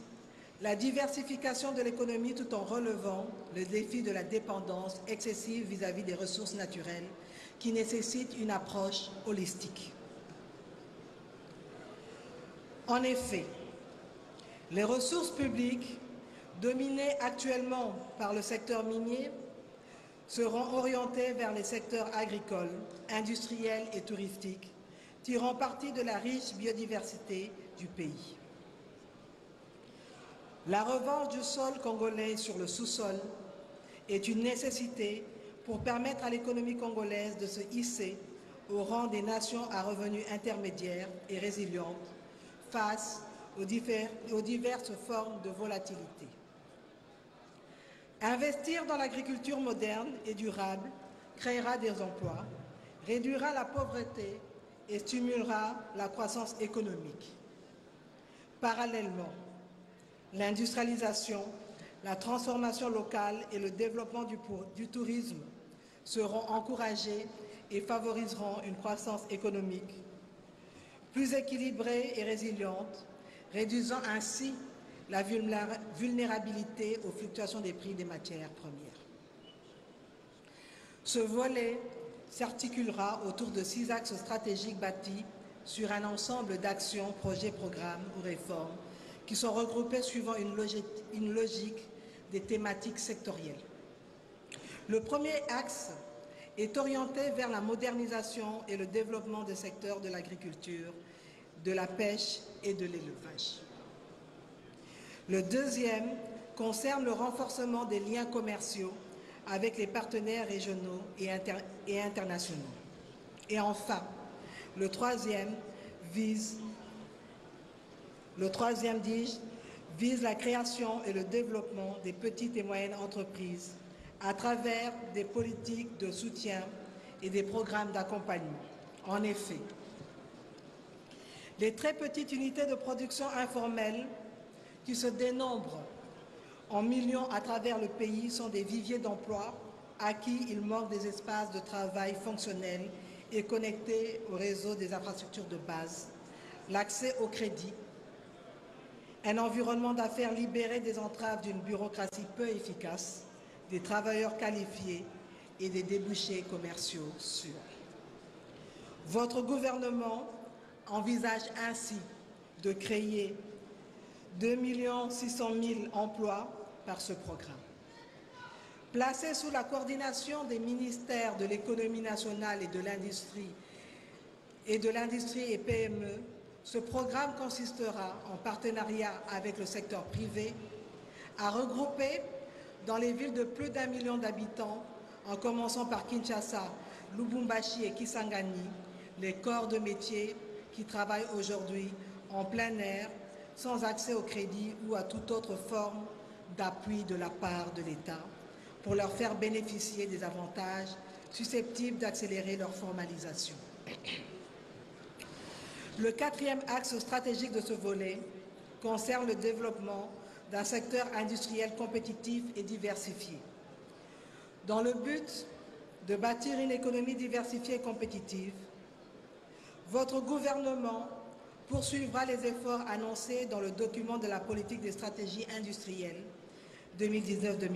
la diversification de l'économie tout en relevant le défi de la dépendance excessive vis-à-vis des ressources naturelles qui nécessite une approche holistique. En effet, les ressources publiques, dominées actuellement par le secteur minier, seront orientées vers les secteurs agricoles, industriels et touristiques, tirant parti de la riche biodiversité du pays. La revanche du sol congolais sur le sous-sol est une nécessité pour permettre à l'économie congolaise de se hisser au rang des nations à revenus intermédiaires et résilientes face aux diverses formes de volatilité. Investir dans l'agriculture moderne et durable créera des emplois, réduira la pauvreté et stimulera la croissance économique. Parallèlement, l'industrialisation, la transformation locale et le développement du tourisme seront encouragés et favoriseront une croissance économique plus équilibrée et résiliente, réduisant ainsi la vulnérabilité aux fluctuations des prix des matières premières. Ce volet s'articulera autour de 6 axes stratégiques bâtis sur un ensemble d'actions, projets, programmes ou réformes qui sont regroupés suivant une logique des thématiques sectorielles. Le premier axe est orienté vers la modernisation et le développement des secteurs de l'agriculture, de la pêche et de l'élevage. Le deuxième concerne le renforcement des liens commerciaux avec les partenaires régionaux et internationaux. Et enfin, le troisième vise la création et le développement des petites et moyennes entreprises à travers des politiques de soutien et des programmes d'accompagnement. En effet, les très petites unités de production informelles qui se dénombrent en millions à travers le pays sont des viviers d'emploi à qui il manque des espaces de travail fonctionnels et connectés au réseau des infrastructures de base, l'accès au crédit, un environnement d'affaires libéré des entraves d'une bureaucratie peu efficace, des travailleurs qualifiés et des débouchés commerciaux sûrs. Votre gouvernement envisage ainsi de créer 2 600 000 emplois par ce programme. Placé sous la coordination des ministères de l'économie nationale et de l'industrie et PME, ce programme consistera, en partenariat avec le secteur privé, à regrouper dans les villes de plus d'1 million d'habitants, en commençant par Kinshasa, Lubumbashi et Kisangani, les corps de métier qui travaillent aujourd'hui en plein air, sans accès au crédit ou à toute autre forme d'appui de la part de l'État, pour leur faire bénéficier des avantages susceptibles d'accélérer leur formalisation. Le quatrième axe stratégique de ce volet concerne le développement d'un secteur industriel compétitif et diversifié. Dans le but de bâtir une économie diversifiée et compétitive, votre gouvernement poursuivra les efforts annoncés dans le document de la politique des stratégies industrielles 2019-2023.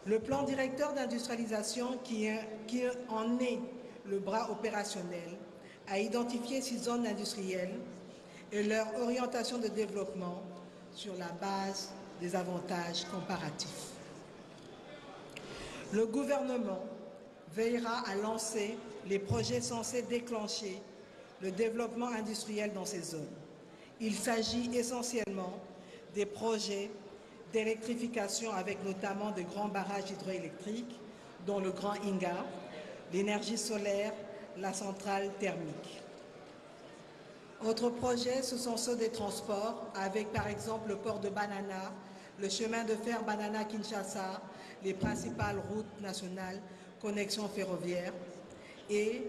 Le plan directeur d'industrialisation qui en est le bras opérationnel a identifié 6 zones industrielles et leur orientation de développement sur la base des avantages comparatifs. Le gouvernement veillera à lancer les projets censés déclencher le développement industriel dans ces zones. Il s'agit essentiellement des projets d'électrification avec notamment de grands barrages hydroélectriques, dont le Grand Inga, l'énergie solaire, la centrale thermique. Autres projets, ce sont ceux des transports, avec par exemple le port de Banana, le chemin de fer Banana-Kinshasa, les principales routes nationales, connexions ferroviaires, et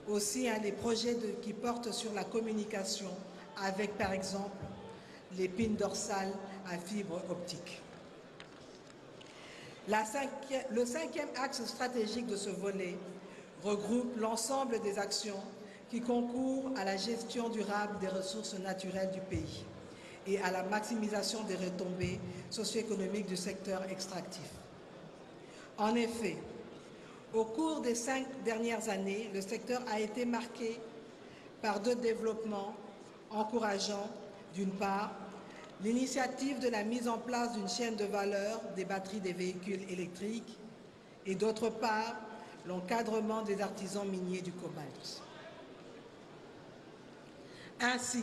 aussi des projets qui portent sur la communication avec, par exemple, l'épine dorsale à fibre optique. Le cinquième axe stratégique de ce volet regroupe l'ensemble des actions qui concourent à la gestion durable des ressources naturelles du pays et à la maximisation des retombées socio-économiques du secteur extractif. En effet, au cours des 5 dernières années, le secteur a été marqué par 2 développements encourageants. D'une part, l'initiative de la mise en place d'une chaîne de valeur des batteries des véhicules électriques et d'autre part, l'encadrement des artisans miniers du cobalt. Ainsi,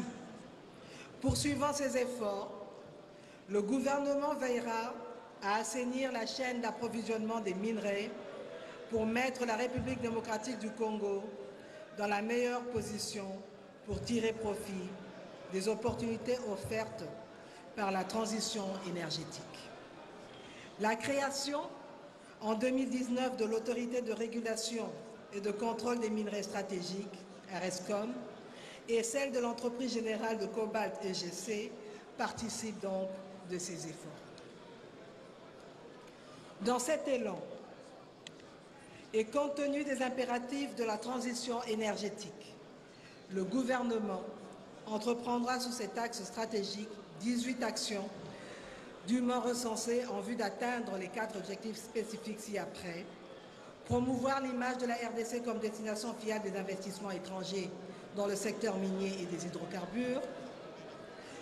poursuivant ces efforts, le gouvernement veillera à assainir la chaîne d'approvisionnement des minerais pour mettre la République démocratique du Congo dans la meilleure position pour tirer profit des opportunités offertes par la transition énergétique. La création en 2019 de l'autorité de régulation et de contrôle des minerais stratégiques, RSCOM, et celle de l'entreprise générale de cobalt EGC participe donc de ces efforts. Dans cet élan, et compte tenu des impératifs de la transition énergétique, le gouvernement entreprendra sous cet axe stratégique 18 actions dûment recensées en vue d'atteindre les 4 objectifs spécifiques ci-après: promouvoir l'image de la RDC comme destination fiable des investissements étrangers dans le secteur minier et des hydrocarbures,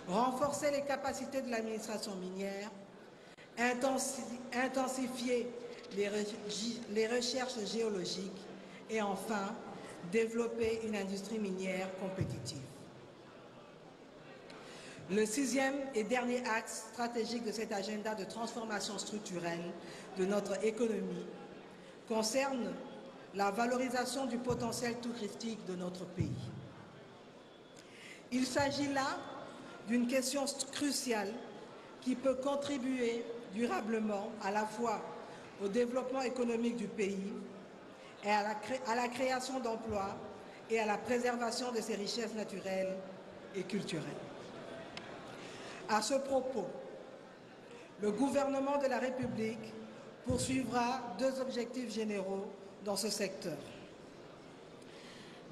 renforcer les capacités de l'administration minière, intensifier les recherches géologiques et enfin développer une industrie minière compétitive. Le 6e et dernier axe stratégique de cet agenda de transformation structurelle de notre économie concerne la valorisation du potentiel touristique de notre pays. Il s'agit là d'une question cruciale qui peut contribuer durablement à la fois au développement économique du pays et à la création d'emplois et à la préservation de ses richesses naturelles et culturelles. À ce propos, le gouvernement de la République poursuivra 2 objectifs généraux dans ce secteur.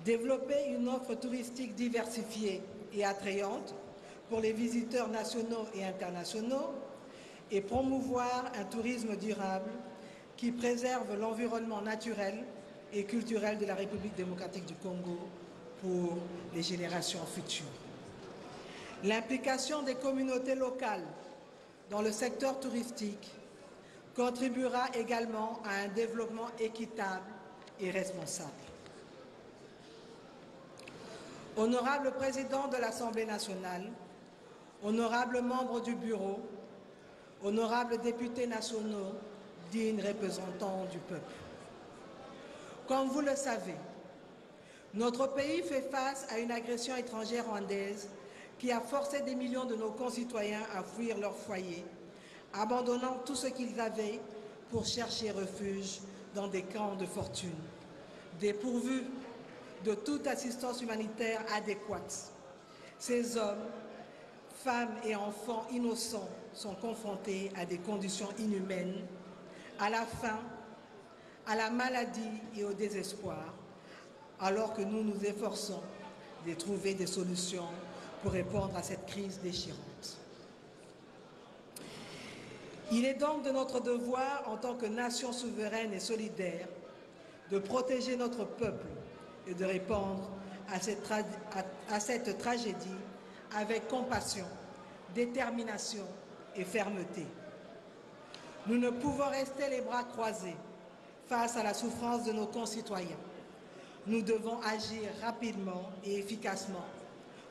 Développer une offre touristique diversifiée et attrayante pour les visiteurs nationaux et internationaux et promouvoir un tourisme durable qui préserve l'environnement naturel et culturel de la République démocratique du Congo pour les générations futures. L'implication des communautés locales dans le secteur touristique contribuera également à un développement équitable et responsable. Honorable Président de l'Assemblée nationale, honorables membres du Bureau, honorables députés nationaux, dignes représentants du peuple. Comme vous le savez, notre pays fait face à une agression étrangère rwandaise qui a forcé des millions de nos concitoyens à fuir leur foyer, abandonnant tout ce qu'ils avaient pour chercher refuge dans des camps de fortune, dépourvus de toute assistance humanitaire adéquate. Ces hommes, femmes et enfants innocents sont confrontés à des conditions inhumaines, à la faim, à la maladie et au désespoir, alors que nous nous efforçons de trouver des solutions pour répondre à cette crise déchirante. Il est donc de notre devoir, en tant que nation souveraine et solidaire, de protéger notre peuple et de répondre à cette tragédie avec compassion, détermination et fermeté. Nous ne pouvons rester les bras croisés face à la souffrance de nos concitoyens. Nous devons agir rapidement et efficacement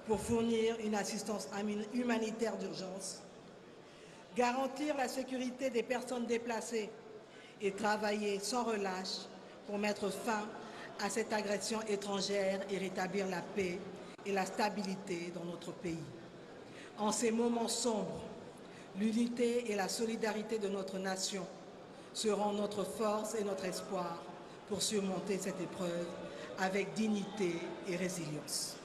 pour fournir une assistance humanitaire d'urgence, garantir la sécurité des personnes déplacées et travailler sans relâche pour mettre fin à cette agression étrangère et rétablir la paix et la stabilité dans notre pays. En ces moments sombres, L'unité et la solidarité de notre nation seront notre force et notre espoir pour surmonter cette épreuve avec dignité et résilience.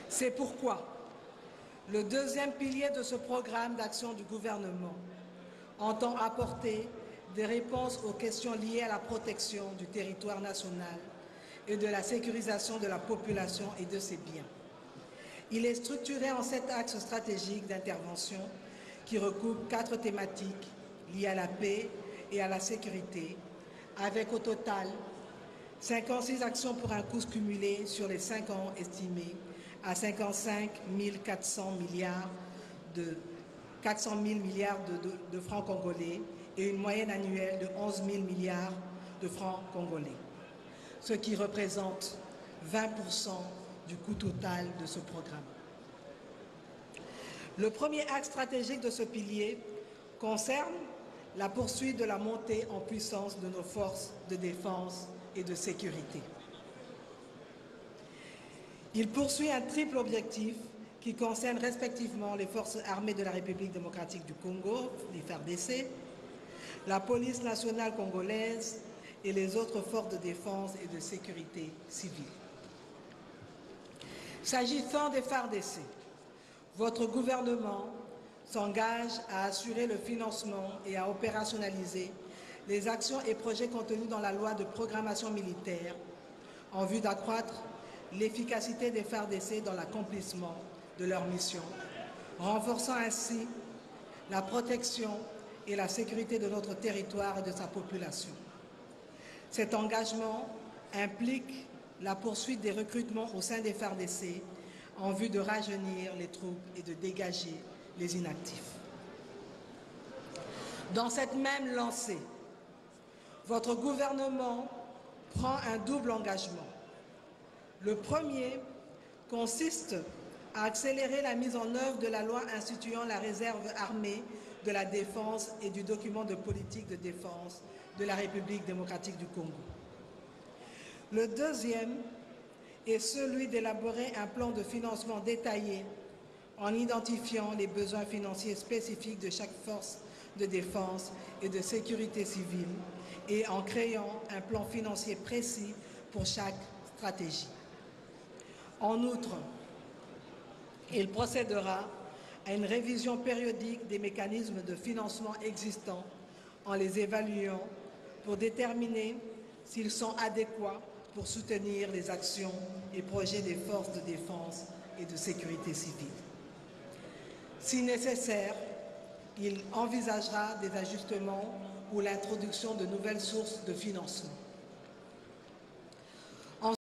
C'est pourquoi le deuxième pilier de ce programme d'action du gouvernement entend apporter des réponses aux questions liées à la protection du territoire national et de la sécurisation de la population et de ses biens. Il est structuré en 7 axes stratégiques d'intervention qui recoupent 4 thématiques liées à la paix et à la sécurité, avec au total 56 actions pour un coût cumulé sur les 5 ans estimé à 55 400 milliards de francs congolais et une moyenne annuelle de 11 000 milliards de francs congolais, ce qui représente 20% du coût total de ce programme. Le premier axe stratégique de ce pilier concerne la poursuite de la montée en puissance de nos forces de défense et de sécurité. Il poursuit un triple objectif qui concerne respectivement les forces armées de la République démocratique du Congo, les FARDC, la police nationale congolaise et les autres forces de défense et de sécurité civile. S'agissant des FARDC, votre gouvernement s'engage à assurer le financement et à opérationnaliser les actions et projets contenus dans la loi de programmation militaire en vue d'accroître l'efficacité des FARDC dans l'accomplissement de leur mission, renforçant ainsi la protection et la sécurité de notre territoire et de sa population. Cet engagement implique la poursuite des recrutements au sein des FARDC en vue de rajeunir les troupes et de dégager les inactifs. Dans cette même lancée, votre gouvernement prend un double engagement. Le premier consiste à accélérer la mise en œuvre de la loi instituant la réserve armée de la défense et du document de politique de défense de la République démocratique du Congo. Le deuxième est celui d'élaborer un plan de financement détaillé en identifiant les besoins financiers spécifiques de chaque force de défense et de sécurité civile et en créant un plan financier précis pour chaque stratégie. En outre, il procédera à une révision périodique des mécanismes de financement existants en les évaluant pour déterminer s'ils sont adéquats pour soutenir les actions et projets des forces de défense et de sécurité civile. Si nécessaire, il envisagera des ajustements ou l'introduction de nouvelles sources de financement.